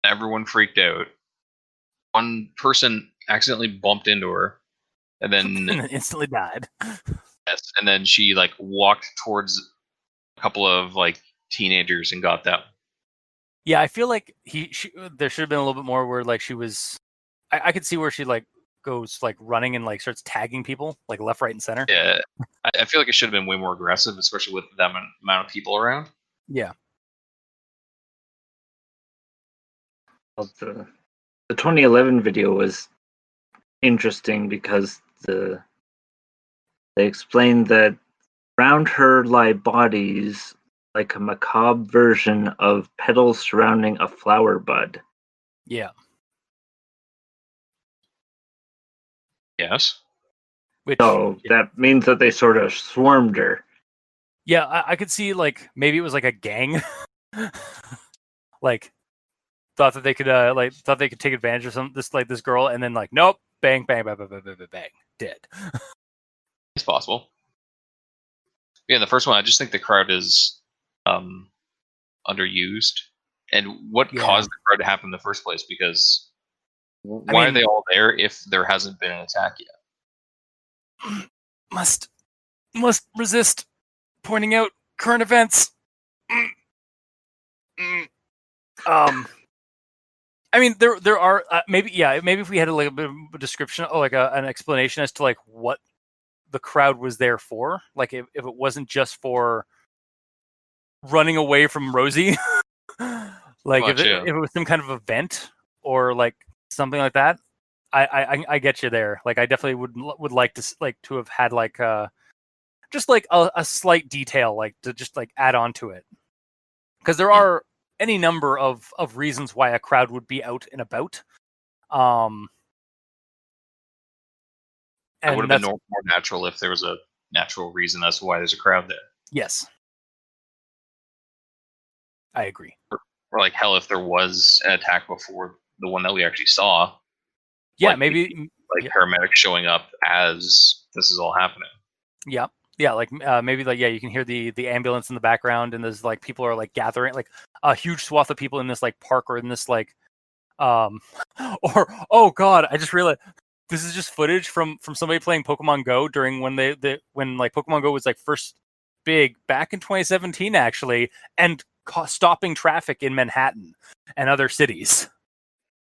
[SPEAKER 3] everyone freaked out. One person accidentally bumped into her, and then
[SPEAKER 1] and then instantly died.
[SPEAKER 3] yes, and then she like walked towards a couple of like teenagers and got them.
[SPEAKER 1] Yeah, I feel like there should have been a little bit more where like she was. I could see where she like goes like running and like starts tagging people like left, right, and center.
[SPEAKER 3] Yeah, I feel like it should have been way more aggressive, especially with that amount of people around.
[SPEAKER 1] Yeah.
[SPEAKER 2] Well, the 2011 video was interesting because they explained that around her lie bodies like a macabre version of petals surrounding a flower bud.
[SPEAKER 1] Yeah.
[SPEAKER 3] Yes.
[SPEAKER 1] Which
[SPEAKER 2] So that means that they sort of swarmed her.
[SPEAKER 1] yeah, I could see like maybe it was like a gang, like thought that they could thought they could take advantage of this girl, and then like nope, bang, bang, bang, bang, bang, bang, bang, bang, dead.
[SPEAKER 3] It's possible. Yeah, the first one, I just think the crowd is underused. And what caused the crowd to happen in the first place? Because why are they all there if there hasn't been an attack yet?
[SPEAKER 1] Must resist pointing out current events. I mean, there are maybe if we had like a bit of a description or like an explanation as to like what the crowd was there for, like if it wasn't just for running away from Rosie, like if it was some kind of event or like something like that, I get you there. Like I definitely would like to have had like just like a slight detail like to just like add on to it, because there are any number of reasons why a crowd would be out and about.
[SPEAKER 3] It would have been more natural if there was a natural reason as to why there's a crowd there.
[SPEAKER 1] Yes. I agree.
[SPEAKER 3] Or like hell, if there was an attack before the one that we actually saw.
[SPEAKER 1] Yeah,
[SPEAKER 3] like
[SPEAKER 1] maybe
[SPEAKER 3] paramedics showing up as this is all happening.
[SPEAKER 1] Yeah. Yeah, like maybe like you can hear the ambulance in the background, and there's like people are like gathering, like a huge swath of people in this like park or in this like or oh god, I just realized this is just footage from somebody playing Pokemon Go during when when like Pokemon Go was like first big back in 2017 actually, and stopping traffic in Manhattan and other cities.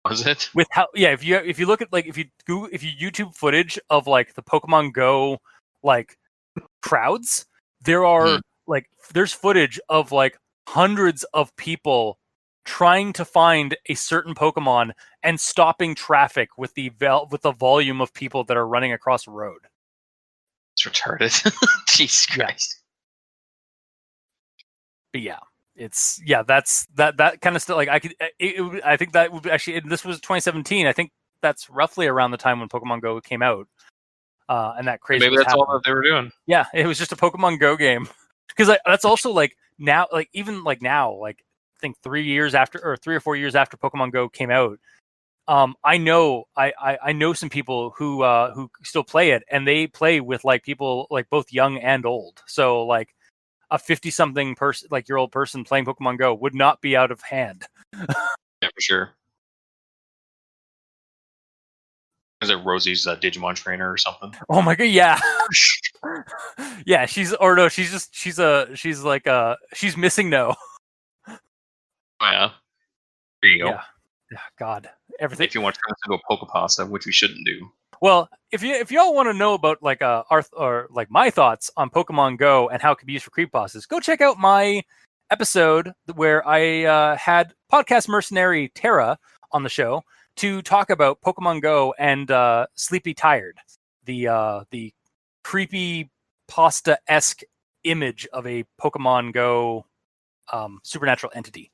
[SPEAKER 3] Was it?
[SPEAKER 1] With how if you look at like if you YouTube footage of like the Pokemon Go like crowds, there are like there's footage of like hundreds of people trying to find a certain Pokemon and stopping traffic with the volume of people that are running across the road.
[SPEAKER 3] It's retarded. Jesus Christ.
[SPEAKER 1] But yeah, it's that's that kind of stuff. Like I think that would actually, this was 2017. I think that's roughly around the time when Pokemon Go came out. And that crazy.
[SPEAKER 3] Maybe that's all that they were doing.
[SPEAKER 1] Yeah, it was just a Pokemon Go game. Because that's also like now, like even like now, like I think 3 years after, or 3 or 4 years after Pokemon Go came out, I know I know some people who still play it, and they play with like people like both young and old. So like a 50-something person, like year old person playing Pokemon Go would not be out of hand.
[SPEAKER 3] Yeah, for sure. Is it Rosie's Digimon trainer or something?
[SPEAKER 1] Oh my god, yeah. Yeah, she's missing no.
[SPEAKER 3] Oh, yeah. There you go.
[SPEAKER 1] Yeah, God, everything.
[SPEAKER 3] If you want to turn this into a Pokepasta, which we shouldn't do.
[SPEAKER 1] Well, if y'all want to know about like or like my thoughts on Pokemon Go and how it can be used for creepypastas, go check out my episode where I had podcast mercenary Tara on the show to talk about Pokemon Go and Sleepy Tired, the creepy pasta-esque image of a Pokemon Go supernatural entity.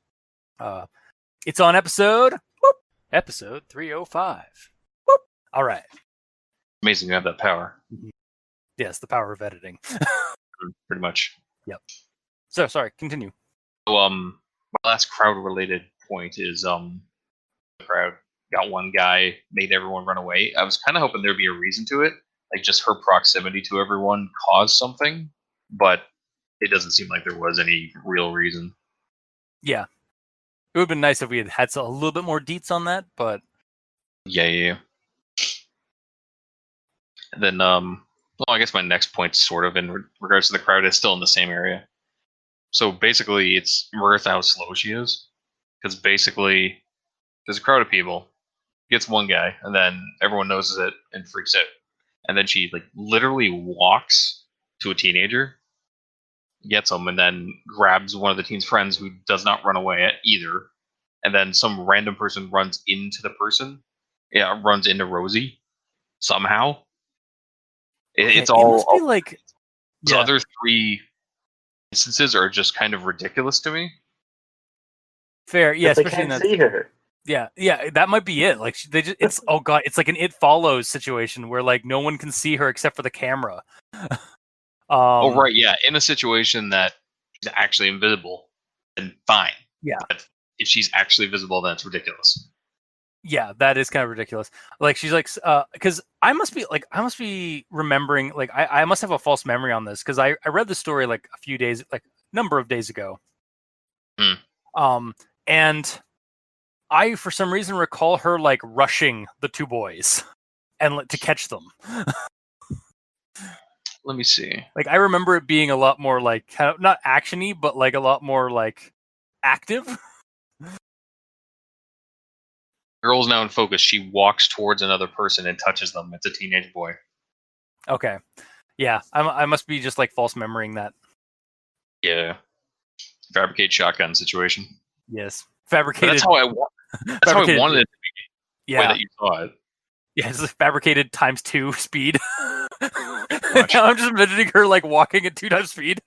[SPEAKER 1] It's on episode 305. Whoop. All right.
[SPEAKER 3] Amazing you have that power.
[SPEAKER 1] Yes, the power of editing.
[SPEAKER 3] Pretty much.
[SPEAKER 1] Yep. So sorry, continue.
[SPEAKER 3] So my last crowd related point is the crowd got one guy, made everyone run away. I was kind of hoping there'd be a reason to it, like just her proximity to everyone caused something, but it doesn't seem like there was any real reason.
[SPEAKER 1] Yeah. It would have been nice if we had a little bit more deets on that, but
[SPEAKER 3] yeah. And then well, I guess my next point sort of in regards to the crowd is still in the same area. So basically it's Martha how slow she is. because basically there's a crowd of people, gets one guy, and then everyone notices it and freaks out. And then she like literally walks to a teenager, gets him, and then grabs one of the teen's friends who does not run away at either. And then some random person runs into the person. Yeah, runs into Rosie somehow. It's all.
[SPEAKER 1] It must be like
[SPEAKER 3] The other three instances are just kind of ridiculous to me.
[SPEAKER 1] fair. Yeah,
[SPEAKER 2] They
[SPEAKER 1] especially in
[SPEAKER 2] can't
[SPEAKER 1] that.
[SPEAKER 2] see her.
[SPEAKER 1] Yeah, that might be it. Like they just, it's oh god, it's like an It Follows situation where like no one can see her except for the camera.
[SPEAKER 3] Oh right, yeah. In a situation that she's actually invisible, then fine.
[SPEAKER 1] Yeah.
[SPEAKER 3] But if she's actually visible, then it's ridiculous.
[SPEAKER 1] Yeah, that is kind of ridiculous. Like she's like, because I must be remembering, like I must have a false memory on this because I read the story like a few days, like number of days ago. And I for some reason recall her like rushing the two boys and to catch them.
[SPEAKER 3] Let me see.
[SPEAKER 1] Like I remember it being a lot more like kind of, not actiony, but like a lot more like active.
[SPEAKER 3] Girl's now in focus. She walks towards another person and touches them. It's a teenage boy.
[SPEAKER 1] Okay, yeah, I must be just like false memorying that.
[SPEAKER 3] Yeah, fabricate shotgun situation.
[SPEAKER 1] Yes,
[SPEAKER 3] But
[SPEAKER 1] fabricated.
[SPEAKER 3] that's how I wanted it to be. The way
[SPEAKER 1] Yeah,
[SPEAKER 3] that you saw it.
[SPEAKER 1] yeah, it's like fabricated ×2 speed.
[SPEAKER 3] Much.
[SPEAKER 1] Now I'm just imagining her like walking at 2 times speed.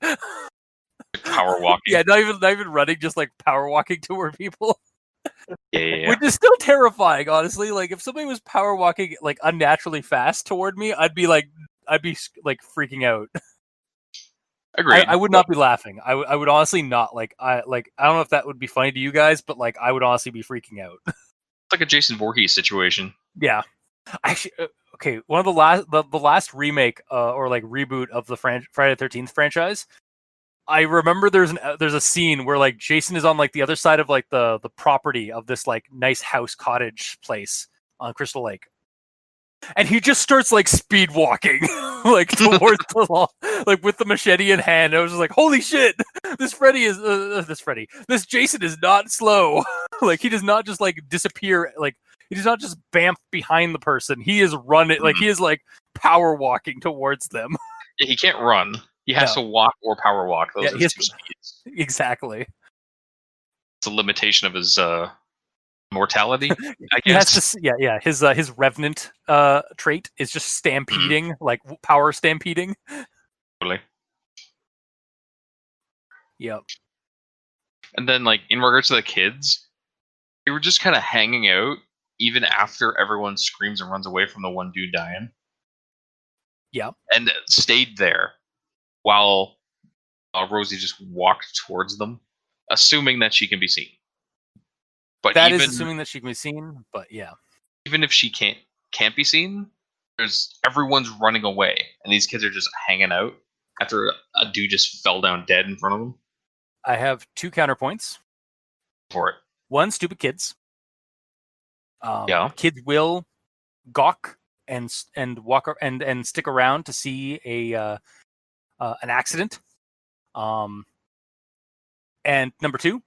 [SPEAKER 3] Power walking.
[SPEAKER 1] Yeah, not even running, just like power walking toward people.
[SPEAKER 3] Yeah.
[SPEAKER 1] Which is still terrifying, honestly. Like if somebody was power walking like unnaturally fast toward me, I'd be freaking out.
[SPEAKER 3] Agreed.
[SPEAKER 1] I would not be laughing. I would honestly not like. I don't know if that would be funny to you guys, but like I would honestly be freaking out.
[SPEAKER 3] It's like a Jason Voorhees situation.
[SPEAKER 1] Yeah, actually, okay. One of the last remake or like reboot of the Friday the 13th franchise. I remember there's a scene where like Jason is on like the other side of like the property of this like nice house cottage place on Crystal Lake. And he just starts like speed walking like towards the law, like with the machete in hand. I was just like, holy shit, this Jason is not slow. Like he does not just like disappear. Like he does not just bamf behind the person. He is running, like he is like power walking towards them.
[SPEAKER 3] Yeah, he can't run. He has to walk or power walk. Those are his two speeds.
[SPEAKER 1] Exactly.
[SPEAKER 3] It's a limitation of his mortality, I
[SPEAKER 1] He has
[SPEAKER 3] guess.
[SPEAKER 1] to, his revenant trait is just stampeding, like power stampeding.
[SPEAKER 3] Totally.
[SPEAKER 1] Yep.
[SPEAKER 3] And then, like, in regards to the kids, they were just kind of hanging out even after everyone screams and runs away from the one dude dying.
[SPEAKER 1] Yeah.
[SPEAKER 3] And stayed there while Rosie just walked towards them, assuming that she can be seen. But
[SPEAKER 1] that is assuming that she can be seen, but yeah.
[SPEAKER 3] Even if she can't be seen, everyone's running away, and these kids are just hanging out after a dude just fell down dead in front of them.
[SPEAKER 1] I have 2 counterpoints
[SPEAKER 3] for it.
[SPEAKER 1] 1, stupid kids.
[SPEAKER 3] Yeah,
[SPEAKER 1] kids will gawk and walk and stick around to see an accident. And number 2,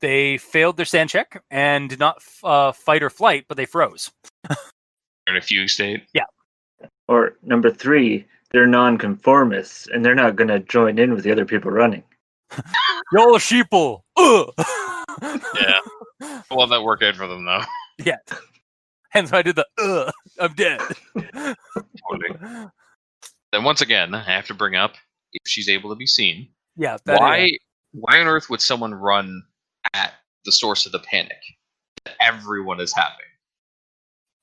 [SPEAKER 1] they failed their stand check and did not fight or flight, but they froze.
[SPEAKER 3] In a fugue state.
[SPEAKER 1] Yeah.
[SPEAKER 2] Or number 3, they're non-conformists and they're not going to join in with the other people running.
[SPEAKER 1] Y'all sheeple.
[SPEAKER 3] Yeah. Well, that worked out for them, though.
[SPEAKER 1] Yeah. Hence, I did the I'm dead.
[SPEAKER 3] Totally. Then once again, I have to bring up if she's able to be seen.
[SPEAKER 1] Yeah.
[SPEAKER 3] Why on earth would someone run at the source of the panic that everyone is having?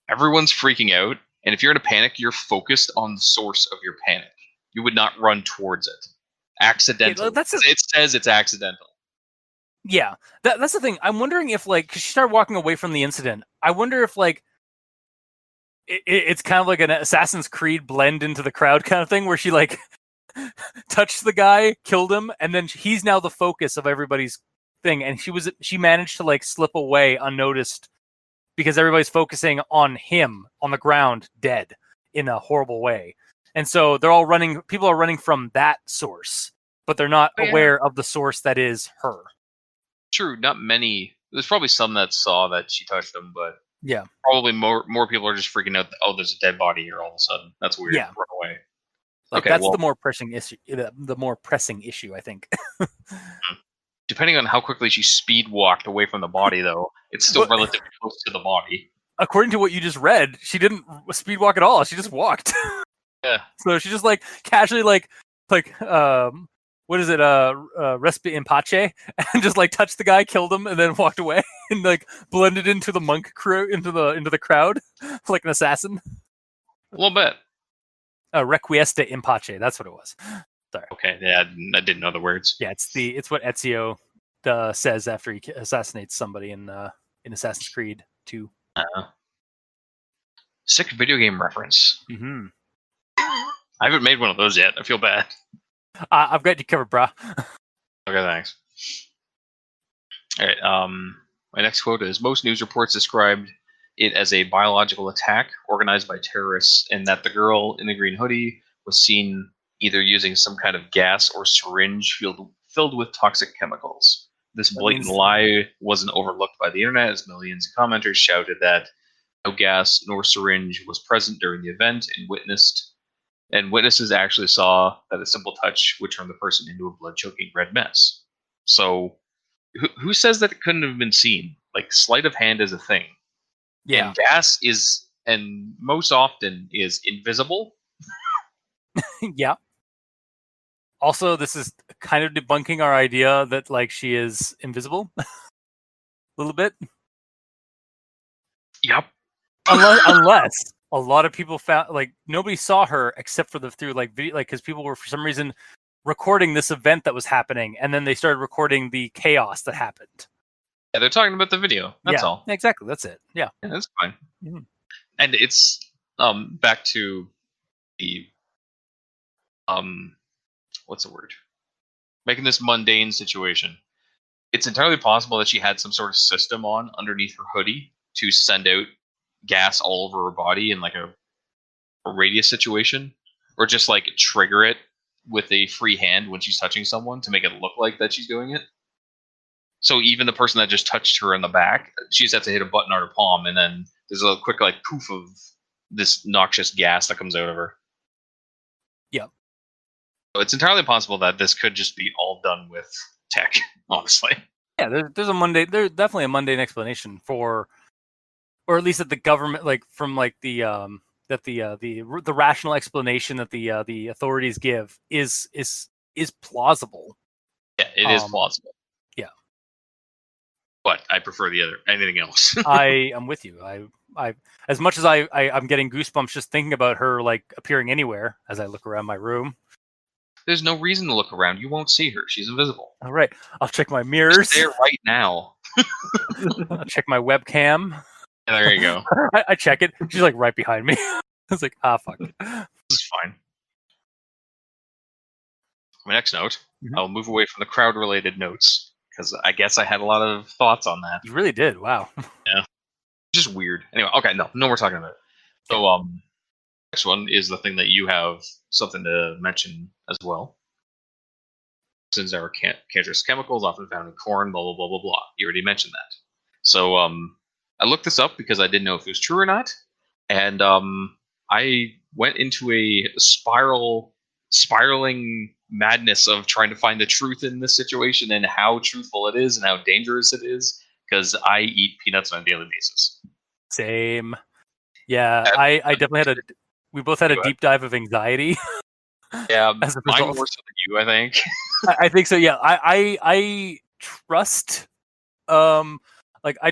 [SPEAKER 3] Everyone's freaking out, and if you're in a panic, you're focused on the source of your panic. You would not run towards it. Accidental. It says it's accidental.
[SPEAKER 1] Yeah, that's the thing. I'm wondering if, like, because she started walking away from the incident, I wonder if, like, it's kind of like an Assassin's Creed blend into the crowd kind of thing, where she, like, touched the guy, killed him, and then he's now the focus of everybody's thing, and she managed to, like, slip away unnoticed because everybody's focusing on him on the ground, dead in a horrible way. And so people are running from that source, but they're not aware of the source that is her.
[SPEAKER 3] True, not many. There's probably some that saw that she touched them, but
[SPEAKER 1] Yeah.
[SPEAKER 3] probably more people are just freaking out. Oh, there's a dead body here all of a sudden. That's weird.
[SPEAKER 1] Yeah.
[SPEAKER 3] Run away.
[SPEAKER 1] Like
[SPEAKER 3] Okay,
[SPEAKER 1] that's
[SPEAKER 3] well,
[SPEAKER 1] the more pressing issue. The more pressing issue, I think.
[SPEAKER 3] depending on how quickly she speed walked away from the body, though, it's still
[SPEAKER 1] Well,
[SPEAKER 3] relatively close to the body.
[SPEAKER 1] according to what you just read, she didn't speed walk at all. She just walked.
[SPEAKER 3] Yeah.
[SPEAKER 1] So she just like casually like what is it? Respi in pace, and just like touched the guy, killed him, and then walked away and like blended into the monk crew, into the crowd, like an assassin.
[SPEAKER 3] A little bit.
[SPEAKER 1] Requiescat in pace. That's what it was. Sorry.
[SPEAKER 3] Okay, yeah, I didn't know the words.
[SPEAKER 1] Yeah, it's what Ezio says after he assassinates somebody in Assassin's Creed 2.
[SPEAKER 3] Sick video game reference.
[SPEAKER 1] Mm-hmm.
[SPEAKER 3] I haven't made one of those yet. I feel bad.
[SPEAKER 1] I've got you covered, brah.
[SPEAKER 3] Okay, thanks. All right. My next quote is: most news reports described it as a biological attack organized by terrorists, and that the girl in the green hoodie was seen either using some kind of gas or syringe filled with toxic chemicals. This blatant lie wasn't overlooked by the internet, as millions of commenters shouted that no gas nor syringe was present during the event, and witnesses actually saw that a simple touch would turn the person into a blood-choking red mess. So, who says that it couldn't have been seen? Like, sleight of hand is a thing.
[SPEAKER 1] Yeah.
[SPEAKER 3] And gas is, and most often, is invisible.
[SPEAKER 1] Yeah. Also, this is kind of debunking our idea that like she is invisible. A little bit.
[SPEAKER 3] Yep.
[SPEAKER 1] Unless a lot of people found like nobody saw her except for through like video, like because people were for some reason recording this event that was happening, and then they started recording the chaos that happened.
[SPEAKER 3] Yeah, they're talking about the video. That's all.
[SPEAKER 1] Exactly. That's it. Yeah.
[SPEAKER 3] That's fine.
[SPEAKER 1] Mm-hmm.
[SPEAKER 3] And it's back to the what's the word? Making this mundane situation. It's entirely possible that she had some sort of system on underneath her hoodie to send out gas all over her body in like a radius situation, or just like trigger it with a free hand when she's touching someone to make it look like that she's doing it. So even the person that just touched her in the back, she just has to hit a button on her palm, and then there's a quick like poof of this noxious gas that comes out of her.
[SPEAKER 1] Yeah.
[SPEAKER 3] So it's entirely possible that this could just be all done with tech, honestly.
[SPEAKER 1] Yeah, there's definitely a mundane explanation for, or at least that the government, like from like the rational explanation that the authorities give is plausible.
[SPEAKER 3] Yeah, it is plausible.
[SPEAKER 1] Yeah,
[SPEAKER 3] but I prefer anything else.
[SPEAKER 1] I am with you. I as much as I'm getting goosebumps just thinking about her like appearing anywhere as I look around my room.
[SPEAKER 3] There's no reason to look around. You won't see her. She's invisible.
[SPEAKER 1] All right, I'll check my mirrors.
[SPEAKER 3] She's there right now.
[SPEAKER 1] I'll check my webcam.
[SPEAKER 3] Yeah, there you go.
[SPEAKER 1] I check it. She's like right behind me. I was like, fuck.
[SPEAKER 3] This is fine. My next note, I'll move away from the crowd-related notes, because I guess I had a lot of thoughts on that.
[SPEAKER 1] You really did. Wow.
[SPEAKER 3] Yeah. Just weird. Anyway, okay, no we're talking about it. So, next one is the thing that you have something to mention as well. Since there are cancerous chemicals often found in corn, blah, blah, blah, blah, blah. You already mentioned that. So, I looked this up because I didn't know if it was true or not. And I went into a spiraling madness of trying to find the truth in this situation and how truthful it is and how dangerous it is, because I eat peanuts on a daily basis.
[SPEAKER 1] Same. Yeah, I definitely we both had a deep dive of anxiety.
[SPEAKER 3] Yeah, mine more so than you, I think.
[SPEAKER 1] I think so. Yeah, I trust. Like I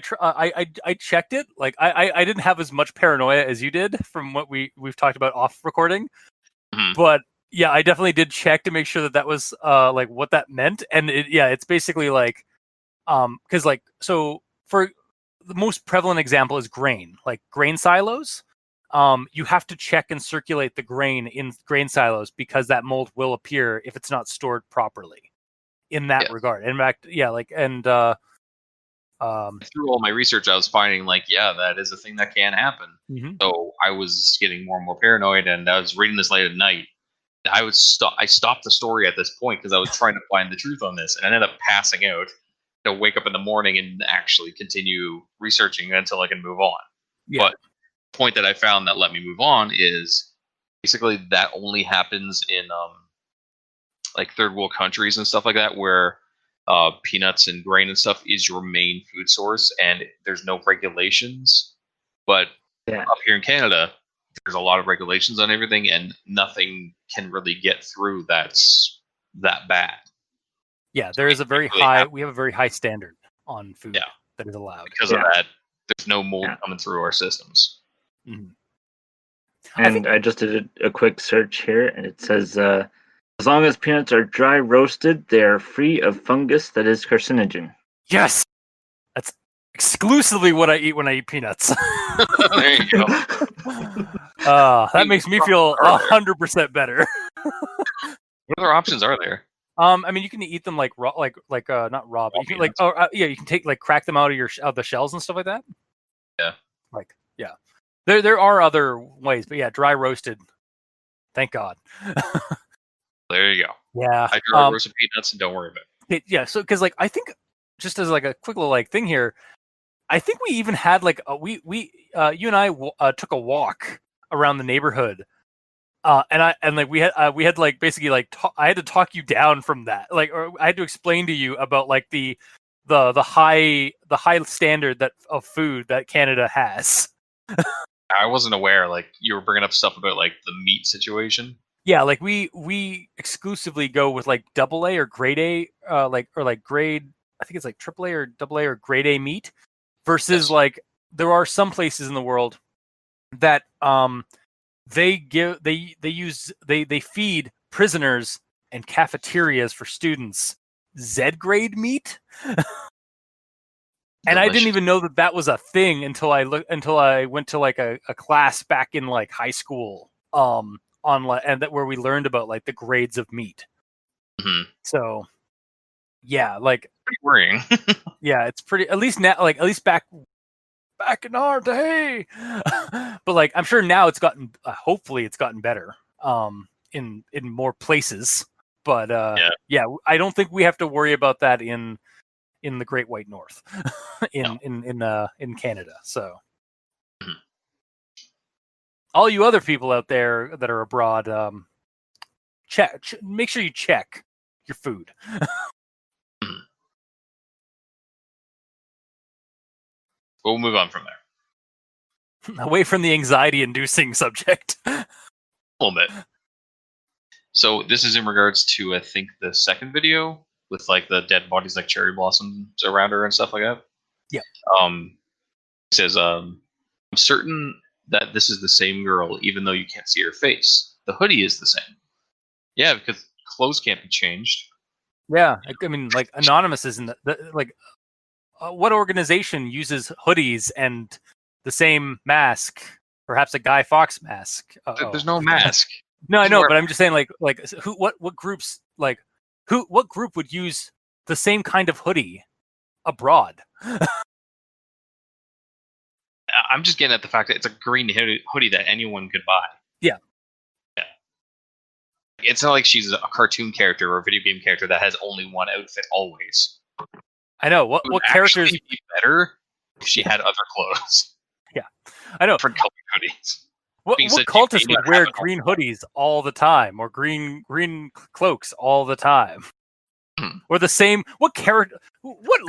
[SPEAKER 1] checked it. Like I didn't have as much paranoia as you did from what we've talked about off recording, but yeah, I definitely did check to make sure that was like what that meant. And it's basically like because like so for the most prevalent example is grain, like grain silos. You have to check and circulate the grain in grain silos because that mold will appear if it's not stored properly. In that regard, in fact,
[SPEAKER 3] through all my research, I was finding that is a thing that can happen. So I was getting more and more paranoid, and I was reading this late at night. I stopped the story at this point because I was trying to find the truth on this, and I ended up passing out wake up in the morning and actually continue researching until I can move on.
[SPEAKER 1] Yeah.
[SPEAKER 3] But the point that I found that let me move on is basically that only happens in like third world countries and stuff like that, where peanuts and grain and stuff is your main food source, and there's no regulations. But up here in Canada, there's a lot of regulations on everything, and nothing can really get through that's that bad.
[SPEAKER 1] Yeah, there is a very high. We have a very high standard on food that is allowed.
[SPEAKER 3] Because of that, there's no mold coming through our systems.
[SPEAKER 1] Mm-hmm.
[SPEAKER 2] And I just did a quick search here, and it says, as long as peanuts are dry roasted, they are free of fungus that is carcinogen.
[SPEAKER 1] Yes! That's exclusively what I eat when I eat peanuts.
[SPEAKER 3] There you go.
[SPEAKER 1] That makes me feel 100% better.
[SPEAKER 3] What other options are there?
[SPEAKER 1] I mean, you can eat them like raw, not raw, but you can you can take crack them out of the shells and stuff like that.
[SPEAKER 3] Yeah.
[SPEAKER 1] There are other ways, but dry roasted. Thank God.
[SPEAKER 3] There you go.
[SPEAKER 1] Yeah.
[SPEAKER 3] I dry roasted peanuts and don't worry about it.
[SPEAKER 1] Yeah. So, because I think just as a quick little thing here, I think we even had you and I took a walk around the neighborhood. And we had basically I had to talk you down from that, or I had to explain to you about the high standard of food that Canada has.
[SPEAKER 3] I wasn't aware you were bringing up stuff about the meat situation.
[SPEAKER 1] Yeah, we exclusively go with double A or grade A, or grade, I think it's triple A or double A or grade A meat, versus there are some places in the world that they feed prisoners and cafeterias for students Z grade meat. And I didn't even know that was a thing until I went to a class back in high school where we learned about the grades of meat.
[SPEAKER 3] Mm-hmm.
[SPEAKER 1] So yeah,
[SPEAKER 3] pretty worrying.
[SPEAKER 1] Yeah, it's pretty, at least now, at least back in our day. But I'm sure now it's gotten hopefully it's gotten better in more places. But I don't think we have to worry about that in the Great White North in Canada. So all you other people out there that are abroad, make sure you check your food.
[SPEAKER 3] We'll move on from there.
[SPEAKER 1] Away from the anxiety-inducing subject.
[SPEAKER 3] A little bit. So this is in regards to, I think, the second video with the dead bodies like cherry blossoms around her and stuff like that.
[SPEAKER 1] Yeah.
[SPEAKER 3] It says, I'm certain that this is the same girl, even though you can't see her face. The hoodie is the same. Yeah, because clothes can't be changed.
[SPEAKER 1] Yeah, I mean, Anonymous isn't what organization uses hoodies and the same mask? Perhaps a Guy Fawkes mask.
[SPEAKER 3] There's no mask.
[SPEAKER 1] No, I know, but I'm just saying, what groups, what group would use the same kind of hoodie abroad?
[SPEAKER 3] I'm just getting at the fact that it's a green hoodie that anyone could buy.
[SPEAKER 1] Yeah.
[SPEAKER 3] It's not like she's a cartoon character or a video game character that has only one outfit always.
[SPEAKER 1] I know. What characters
[SPEAKER 3] would be better if she had other clothes?
[SPEAKER 1] Yeah, I know.
[SPEAKER 3] Different colored hoodies.
[SPEAKER 1] What cultist would wear green hoodies all the time, or green cloaks all the time, or the same? What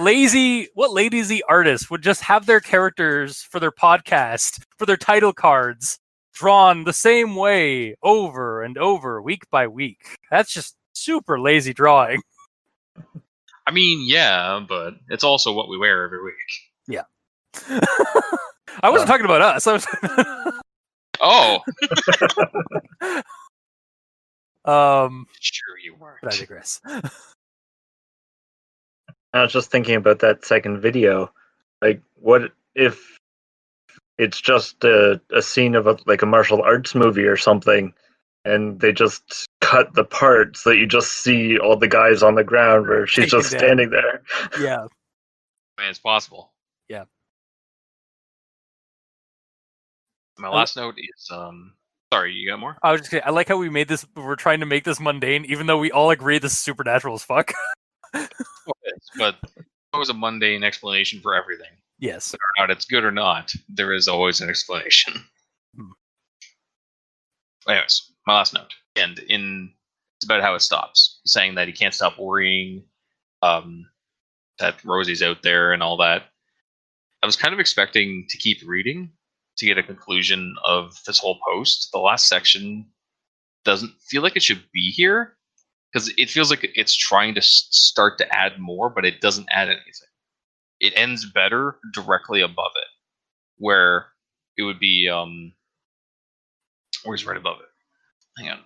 [SPEAKER 1] lazy artist would just have their characters for their podcast, for their title cards, drawn the same way over and over, week by week? That's just super lazy drawing.
[SPEAKER 3] I mean, yeah, but it's also what we wear every week.
[SPEAKER 1] Yeah. I wasn't talking about us. I was.
[SPEAKER 3] Oh.
[SPEAKER 1] Sure you weren't. But I digress.
[SPEAKER 2] I was just thinking about that second video. What if it's just a scene of a martial arts movie or something, and they just cut the part so that you just see all the guys on the ground where she's just standing there.
[SPEAKER 1] Yeah.
[SPEAKER 3] I mean, it's possible.
[SPEAKER 1] Yeah.
[SPEAKER 3] My last note is, sorry, you got more?
[SPEAKER 1] I was just kidding. I like how we're trying to make this mundane, even though we all agree this is supernatural as fuck.
[SPEAKER 3] But always a mundane explanation for everything.
[SPEAKER 1] Yes.
[SPEAKER 3] Whether or not it's good or not, there is always an explanation. Anyways, my last note. And it's about how it stops, saying that he can't stop worrying, that Rosie's out there and all that. I was kind of expecting to keep reading to get a conclusion of this whole post. The last section doesn't feel like it should be here because it feels like it's trying to start to add more, but it doesn't add anything. It ends better directly above it, where it would be where's right above it? Hang on.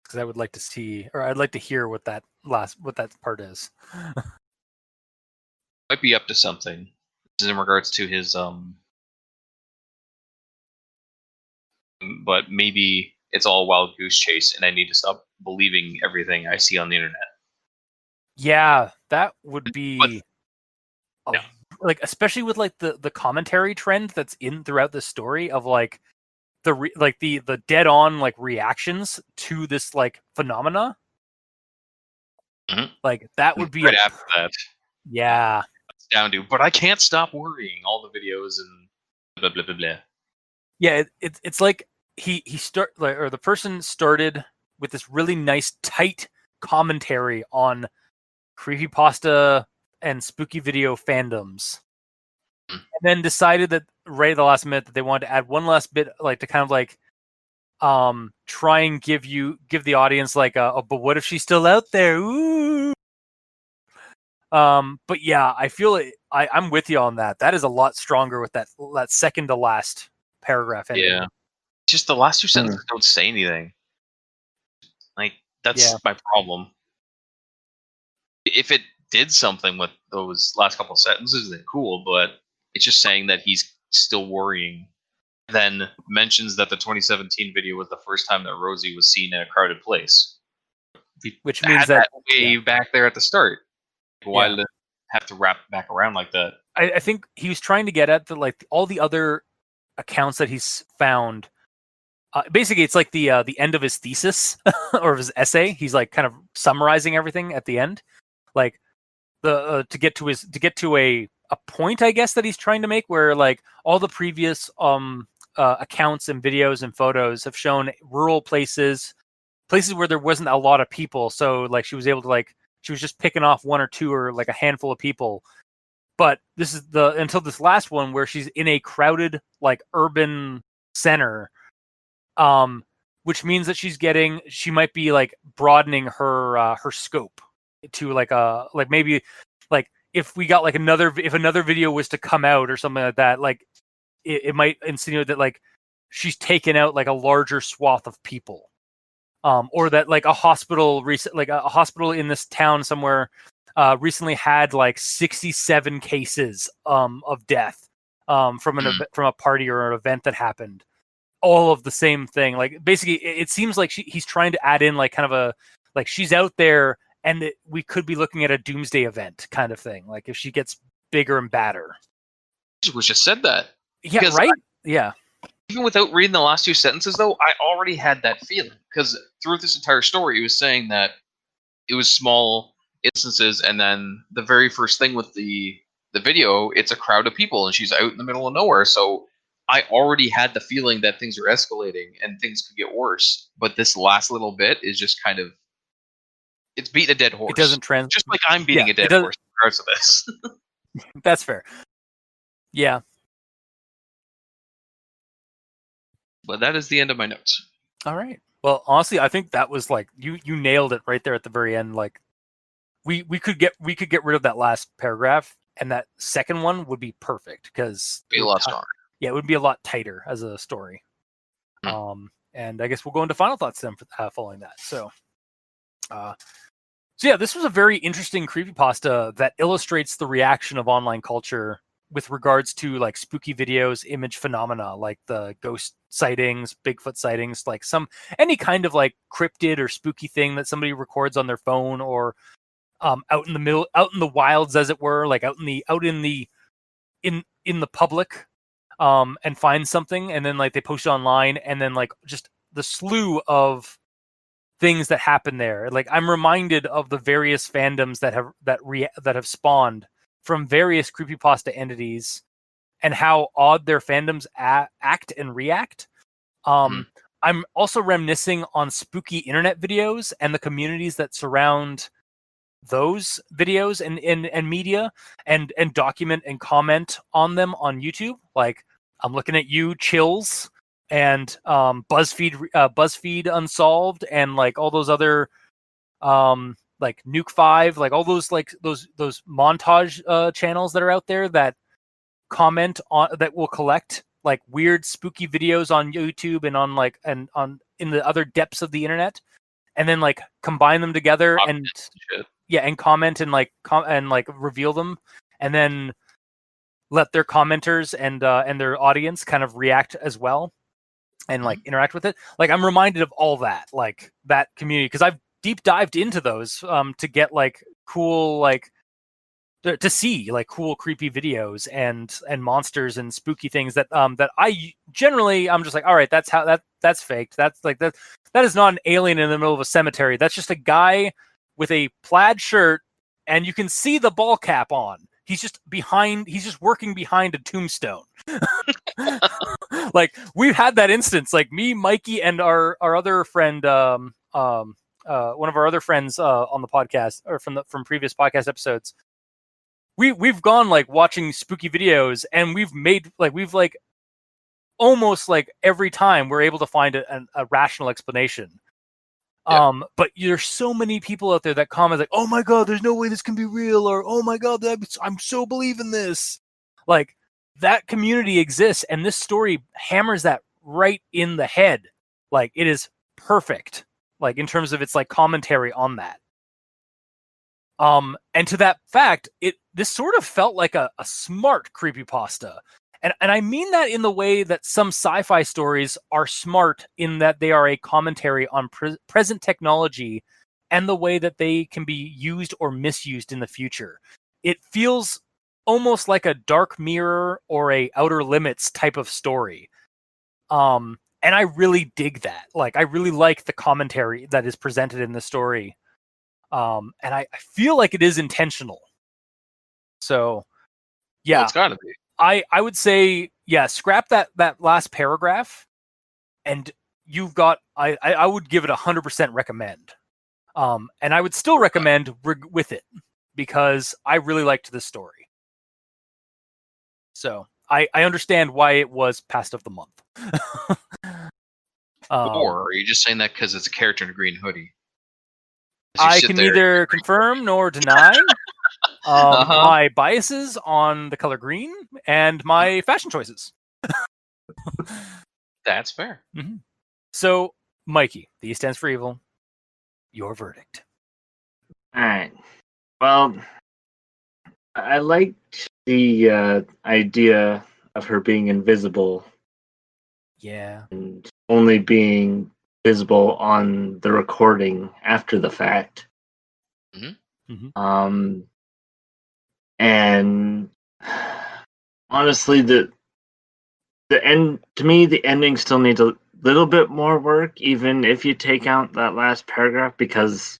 [SPEAKER 1] Because I would like to see, or I'd like to hear what that part is.
[SPEAKER 3] Might be up to something. This is in regards to his but maybe it's all wild goose chase, and I need to stop believing everything I see on the internet.
[SPEAKER 1] Yeah, that would be
[SPEAKER 3] yeah.
[SPEAKER 1] Like, especially with like the commentary trend that's in throughout the story of like the dead on like reactions to this like phenomena.
[SPEAKER 3] Mm-hmm.
[SPEAKER 1] Like that would be
[SPEAKER 3] right after that.
[SPEAKER 1] Yeah.
[SPEAKER 3] It's down to, but I can't stop worrying. All the videos and blah blah blah blah.
[SPEAKER 1] Yeah, it's like the person started with this really nice tight commentary on creepypasta and spooky video fandoms, and then decided that right at the last minute that they wanted to add one last bit, like to kind of like try and give the audience like but what if she's still out there? Ooh. But yeah, I feel I'm with you on that. That is a lot stronger with that second to last paragraph ending.
[SPEAKER 3] Yeah. Just the last two sentences don't say anything. Like, that's my problem. If it did something with those last couple of sentences, then cool, but it's just saying that he's still worrying. Then mentions that the 2017 video was the first time that Rosie was seen in a crowded place.
[SPEAKER 1] Which means that
[SPEAKER 3] way back there at the start. Why did it have to wrap back around like that?
[SPEAKER 1] I think he was trying to get at like all the other accounts that he's found. Basically, it's like the end of his thesis or of his essay. He's like kind of summarizing everything at the end, like to get to a point, I guess, that he's trying to make, where like all the previous accounts and videos and photos have shown rural places where there wasn't a lot of people. So like she was just picking off one or two or like a handful of people. But this is until this last one where she's in a crowded like urban center. Which means that she might be like broadening her scope to like maybe like if another video was to come out or something like that, like it might insinuate that like she's taken out like a larger swath of people, or that like a hospital in this town somewhere recently had like 67 cases of death from a party or an event that happened. All of the same thing. Like basically, it seems like he's trying to add in like kind of a like she's out there, and we could be looking at a doomsday event kind of thing. Like if she gets bigger and badder.
[SPEAKER 3] I wish I said that.
[SPEAKER 1] Yeah, right. Yeah.
[SPEAKER 3] Even without reading the last two sentences, though, I already had that feeling because throughout this entire story, he was saying that it was small instances, and then the very first thing with the video, it's a crowd of people, and she's out in the middle of nowhere. So I already had the feeling that things are escalating and things could get worse. But this last little bit is just kind of, it's beating a dead horse.
[SPEAKER 1] It doesn't
[SPEAKER 3] just like I'm beating a dead horse in regards to this.
[SPEAKER 1] That's fair. Yeah.
[SPEAKER 3] But that is the end of my notes.
[SPEAKER 1] All right. Well, honestly, I think that was like you nailed it right there at the very end. Like we could get rid of that last paragraph, and that second one would be perfect because
[SPEAKER 3] be a lot stronger.
[SPEAKER 1] Yeah, it would be a lot tighter as a story. And I guess we'll go into final thoughts then following that. So yeah, this was a very interesting creepypasta that illustrates the reaction of online culture with regards to like spooky videos, image phenomena, like the ghost sightings, Bigfoot sightings, like any kind of like cryptid or spooky thing that somebody records on their phone or out in the wilds, as it were, like out in the public. And find something, and then like they post it online, and then like just the slew of things that happen there. Like I'm reminded of the various fandoms that have spawned from various creepypasta entities and how odd their fandoms act and react. I'm also reminiscing on spooky internet videos and the communities that surround those videos and media and document and comment on them on YouTube. Like I'm looking at you, Chills, and BuzzFeed Unsolved, and like all those other like Nuke 5, like all those those montage channels that are out there that comment on that will collect like weird spooky videos on YouTube and on like and on in the other depths of the internet, and then like combine them together and and comment and like reveal them, and then let their commenters and their audience kind of react as well and like interact with it. Like I'm reminded of all that, like that community, because I've deep dived into those to get like cool like to see like cool creepy videos and monsters and spooky things that that I generally I'm just like, all right, that's faked. That's like that is not an alien in the middle of a cemetery. That's just a guy with a plaid shirt and you can see the ball cap on. He's just working behind a tombstone. Like we've had that instance, like me, Mikey, and our other friend one of our other friends on the podcast or from previous podcast episodes. We've gone like watching spooky videos and we've almost like every time we're able to find a rational explanation. Yeah. But there's so many people out there that comment like, "Oh my god, there's no way this can be real," or "Oh my god, I'm so believing this." Like that community exists, and this story hammers that right in the head. Like it is perfect, like in terms of its like commentary on that. And to that fact, this sort of felt like a smart creepypasta. And I mean that in the way that some sci-fi stories are smart in that they are a commentary on present technology and the way that they can be used or misused in the future. It feels almost like a Dark Mirror or a Outer Limits type of story. And I really dig that. Like, I really like the commentary that is presented in the story. And I feel like it is intentional. So, yeah.
[SPEAKER 3] Well, it's gotta be.
[SPEAKER 1] I would say, yeah, scrap that last paragraph, and you've got. I would give it 100% recommend, and I would still recommend with it because I really liked this story. So I understand why it was past of the month.
[SPEAKER 3] Or are you just saying that because it's a character in a green hoodie?
[SPEAKER 1] I can neither confirm nor deny. My biases on the color green and my fashion choices.
[SPEAKER 3] That's fair.
[SPEAKER 1] Mm-hmm. So, Mikey, the E stands for evil. Your verdict.
[SPEAKER 2] All right. Well, I liked the idea of her being invisible.
[SPEAKER 1] Yeah.
[SPEAKER 2] And only being visible on the recording after the fact.
[SPEAKER 3] Mm-hmm.
[SPEAKER 2] Mm-hmm. And honestly, the end to me, the ending still needs a little bit more work, even if you take out that last paragraph, because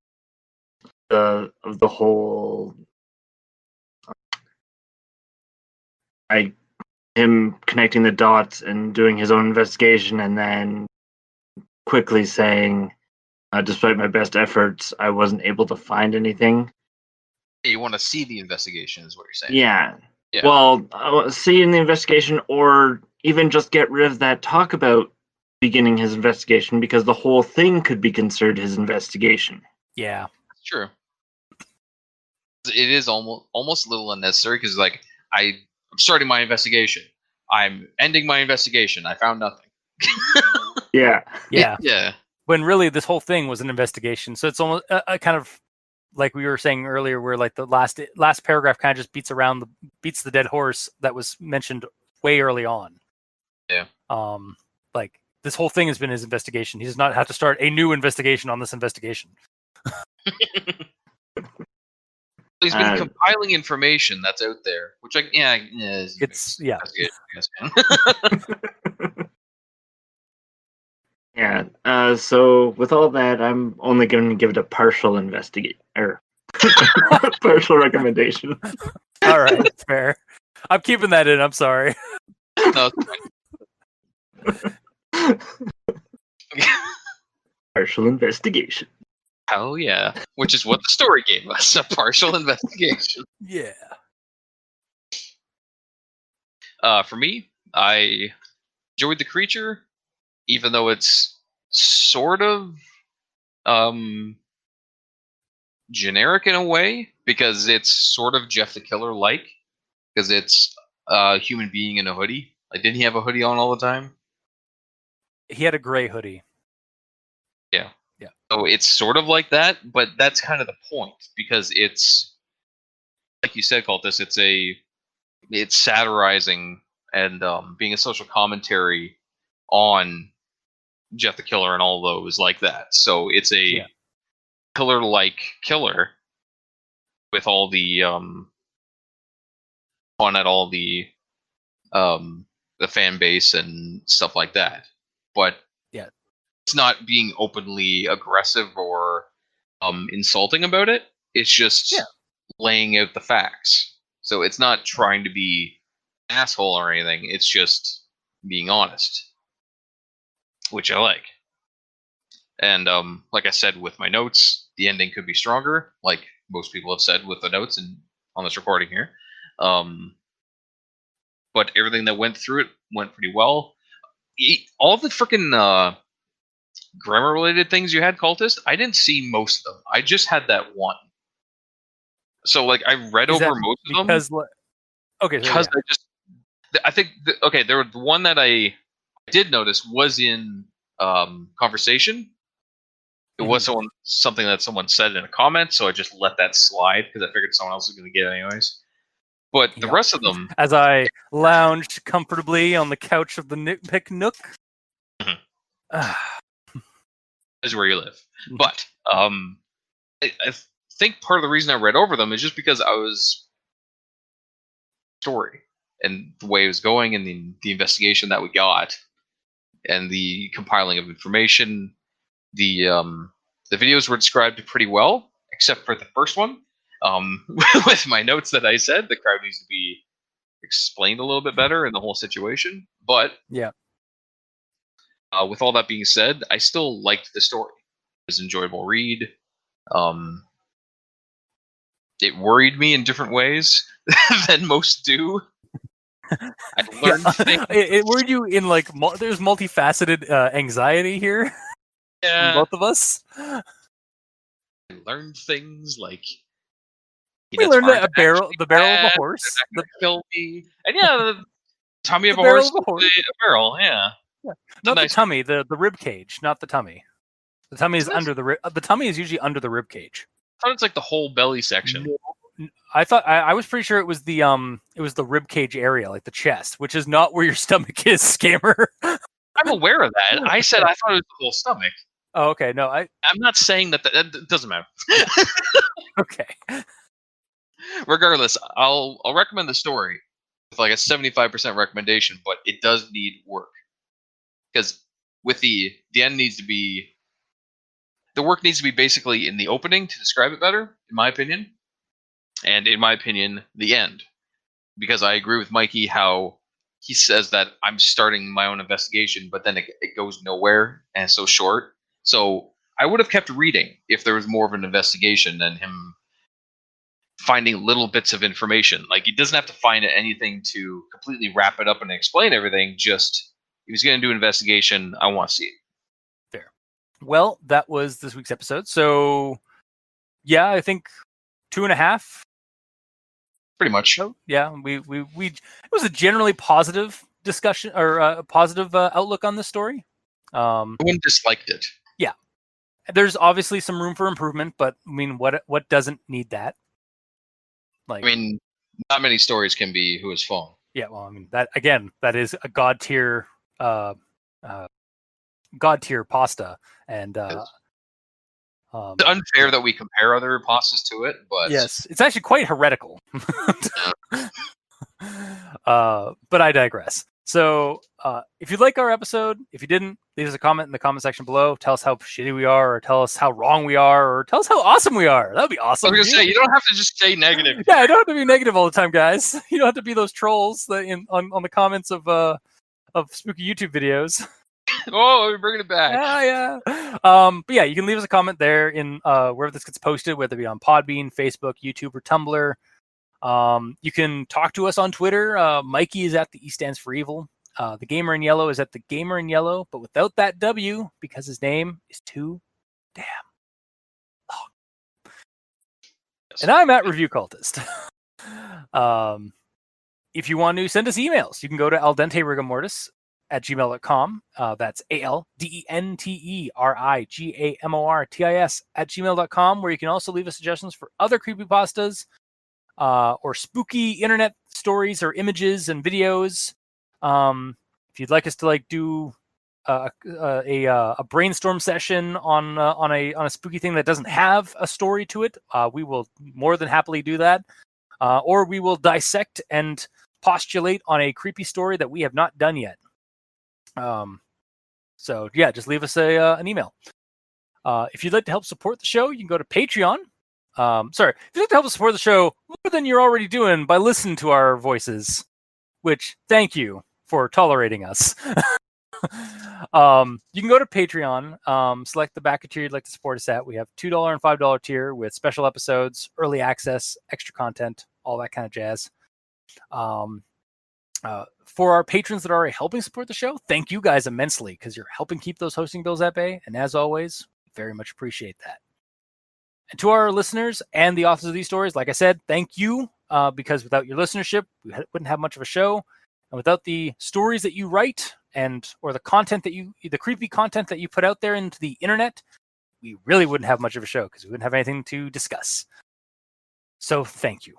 [SPEAKER 2] of the whole him connecting the dots and doing his own investigation, and then quickly saying, despite my best efforts, I wasn't able to find anything.
[SPEAKER 3] You want to see the investigation, is what you're saying.
[SPEAKER 2] Yeah. Well, see in the investigation, or even just get rid of that talk about beginning his investigation, because the whole thing could be considered his investigation.
[SPEAKER 1] Yeah.
[SPEAKER 3] That's true. It is almost a little unnecessary, because like I'm starting my investigation. I'm ending my investigation. I found nothing.
[SPEAKER 2] Yeah.
[SPEAKER 3] Yeah.
[SPEAKER 1] When really this whole thing was an investigation. So it's almost a kind of like we were saying earlier, where like the last paragraph kind of just beats the dead horse that was mentioned way early on.
[SPEAKER 3] Yeah.
[SPEAKER 1] Like this whole thing has been his investigation. He does not have to start a new investigation on this investigation.
[SPEAKER 3] He's been compiling information that's out there, which
[SPEAKER 1] it's yeah.
[SPEAKER 2] Yeah. So with all that, I'm only going to give it a partial investigate or partial recommendation.
[SPEAKER 1] All right, fair. I'm keeping that in. I'm sorry.
[SPEAKER 3] No,
[SPEAKER 2] Partial investigation.
[SPEAKER 3] hell yeah. Which is what the story gave us, a partial investigation.
[SPEAKER 1] Yeah.
[SPEAKER 3] For me, I enjoyed the creature, even though it's sort of generic in a way, because it's sort of Jeff the Killer like, because it's a human being in a hoodie. Like, didn't he have a hoodie on all the time?
[SPEAKER 1] He had a gray hoodie.
[SPEAKER 3] Yeah.
[SPEAKER 1] Yeah.
[SPEAKER 3] So it's sort of like that, but that's kind of the point, because it's, like you said, Cultist, it's satirizing and being a social commentary on Jeff the Killer and all those like that. So it's a killer-like killer with all the on at all the fan base and stuff like that. But
[SPEAKER 1] yeah,
[SPEAKER 3] it's not being openly aggressive or insulting about it. It's just laying out the facts. So it's not trying to be an asshole or anything. It's just being honest, which I like. And like I said with my notes, the ending could be stronger, like most people have said with the notes and on this recording here. But everything that went through it went pretty well. All the freaking grammar-related things you had, Cultist, I didn't see most of them. I just had that one. So, like, I read over most of them.
[SPEAKER 1] Okay,
[SPEAKER 3] because I think, the one that I did notice was in conversation. It was something that someone said in a comment, so I just let that slide because I figured someone else was going to get it anyways. But the rest of them...
[SPEAKER 1] As I lounged comfortably on the couch of the nitpick nook.
[SPEAKER 3] Is where you live. But I think part of the reason I read over them is just because I was... story and the way it was going and the investigation that we got and the compiling of information. The videos were described pretty well, except for the first one. With my notes that I said, the crowd needs to be explained a little bit better in the whole situation. But with all that being said, I still liked the story. It was an enjoyable read. It worried me in different ways than most do. I learned things.
[SPEAKER 1] It worried you in like there's multifaceted anxiety here.
[SPEAKER 3] Yeah,
[SPEAKER 1] from both of us.
[SPEAKER 3] I learned things like
[SPEAKER 1] we learned that the barrel of a horse
[SPEAKER 3] kill me, and the tummy of a horse, a barrel. Yeah,
[SPEAKER 1] not the tummy, the rib cage, not the tummy. The tummy is under the rib. The tummy is usually under the rib cage.
[SPEAKER 3] I thought it's like the whole belly section.
[SPEAKER 1] No, I thought I was pretty sure it was the rib cage area, like the chest, which is not where your stomach is, scammer.
[SPEAKER 3] I'm aware of that. I said I thought it was the whole stomach.
[SPEAKER 1] Oh, okay. No, I'm
[SPEAKER 3] not saying that. It doesn't matter.
[SPEAKER 1] Okay.
[SPEAKER 3] Regardless, I'll recommend the story with like a 75% recommendation, but it does need work because with the end needs to be. The work needs to be basically in the opening to describe it better, in my opinion. And in my opinion, the end. Because I agree with Mikey how he says that I'm starting my own investigation, but then it goes nowhere and it's so short. So I would have kept reading if there was more of an investigation than him finding little bits of information. Like, he doesn't have to find anything to completely wrap it up and explain everything. Just, if he's going to do an investigation, I want to see it.
[SPEAKER 1] Well, that was this week's episode. So, yeah, I think 2.5.
[SPEAKER 3] Pretty much.
[SPEAKER 1] So, yeah, we it was a generally positive discussion or a positive outlook on this story.
[SPEAKER 3] No one disliked it.
[SPEAKER 1] Yeah, there's obviously some room for improvement, but I mean, what doesn't need that? Like,
[SPEAKER 3] I mean, not many stories can be Who Is Phone.
[SPEAKER 1] Yeah, well, I mean that is a god tier pasta. And
[SPEAKER 3] it's unfair that we compare other pastas to it, but
[SPEAKER 1] yes, it's actually quite heretical. But I digress. So if you like our episode, if you didn't, leave us a comment in the comment section below. Tell us how shitty we are, or tell us how wrong we are, or tell us how awesome we are. That'd be awesome.
[SPEAKER 3] I was gonna say, you don't have to just say negative.
[SPEAKER 1] Yeah, I don't have to be negative all the time, guys. You don't have to be those trolls that on the comments of spooky YouTube videos.
[SPEAKER 3] Oh, we're bringing it back.
[SPEAKER 1] Yeah. But yeah, you can leave us a comment there in wherever this gets posted, whether it be on Podbean, Facebook, YouTube, or Tumblr. You can talk to us on Twitter. Mikey is at the E stands for evil. The Gamer in Yellow is at the Gamer in Yellow, but without that W because his name is too damn long. Yes. And I'm at Review Cultist. If you want to send us emails, you can go to aldenterigamortis@gmail.com. That's ALDENTERIGAMORTIS@gmail.com, where you can also leave us suggestions for other creepypastas or spooky internet stories or images and videos. If you'd like us to do a brainstorm session on a spooky thing that doesn't have a story to it, we will more than happily do that. Or we will dissect and postulate on a creepy story that we have not done yet. So yeah, just leave us an email. If you'd like to help support the show, you can go to Patreon. If you'd like to help us support the show more than you're already doing by listening to our voices, which thank you for tolerating us. You can go to Patreon, select the backer tier you'd like to support us at. We have $2 and $5 tier with special episodes, early access, extra content, all that kind of jazz. For our patrons that are already helping support the show, thank you guys immensely because you're helping keep those hosting bills at bay. And as always, very much appreciate that. And to our listeners and the authors of these stories, like I said, thank you because without your listenership, we wouldn't have much of a show. And without the stories that you write or the content the creepy content that you put out there into the internet, we really wouldn't have much of a show because we wouldn't have anything to discuss. So thank you.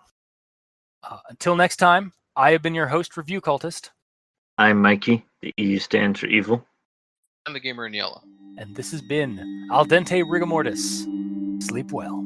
[SPEAKER 1] Until next time, I have been your host, Review Cultist.
[SPEAKER 2] I'm Mikey. The E stands for evil.
[SPEAKER 3] I'm the Gamer in Yellow.
[SPEAKER 1] And this has been Al Dente Rigamortis. Sleep well.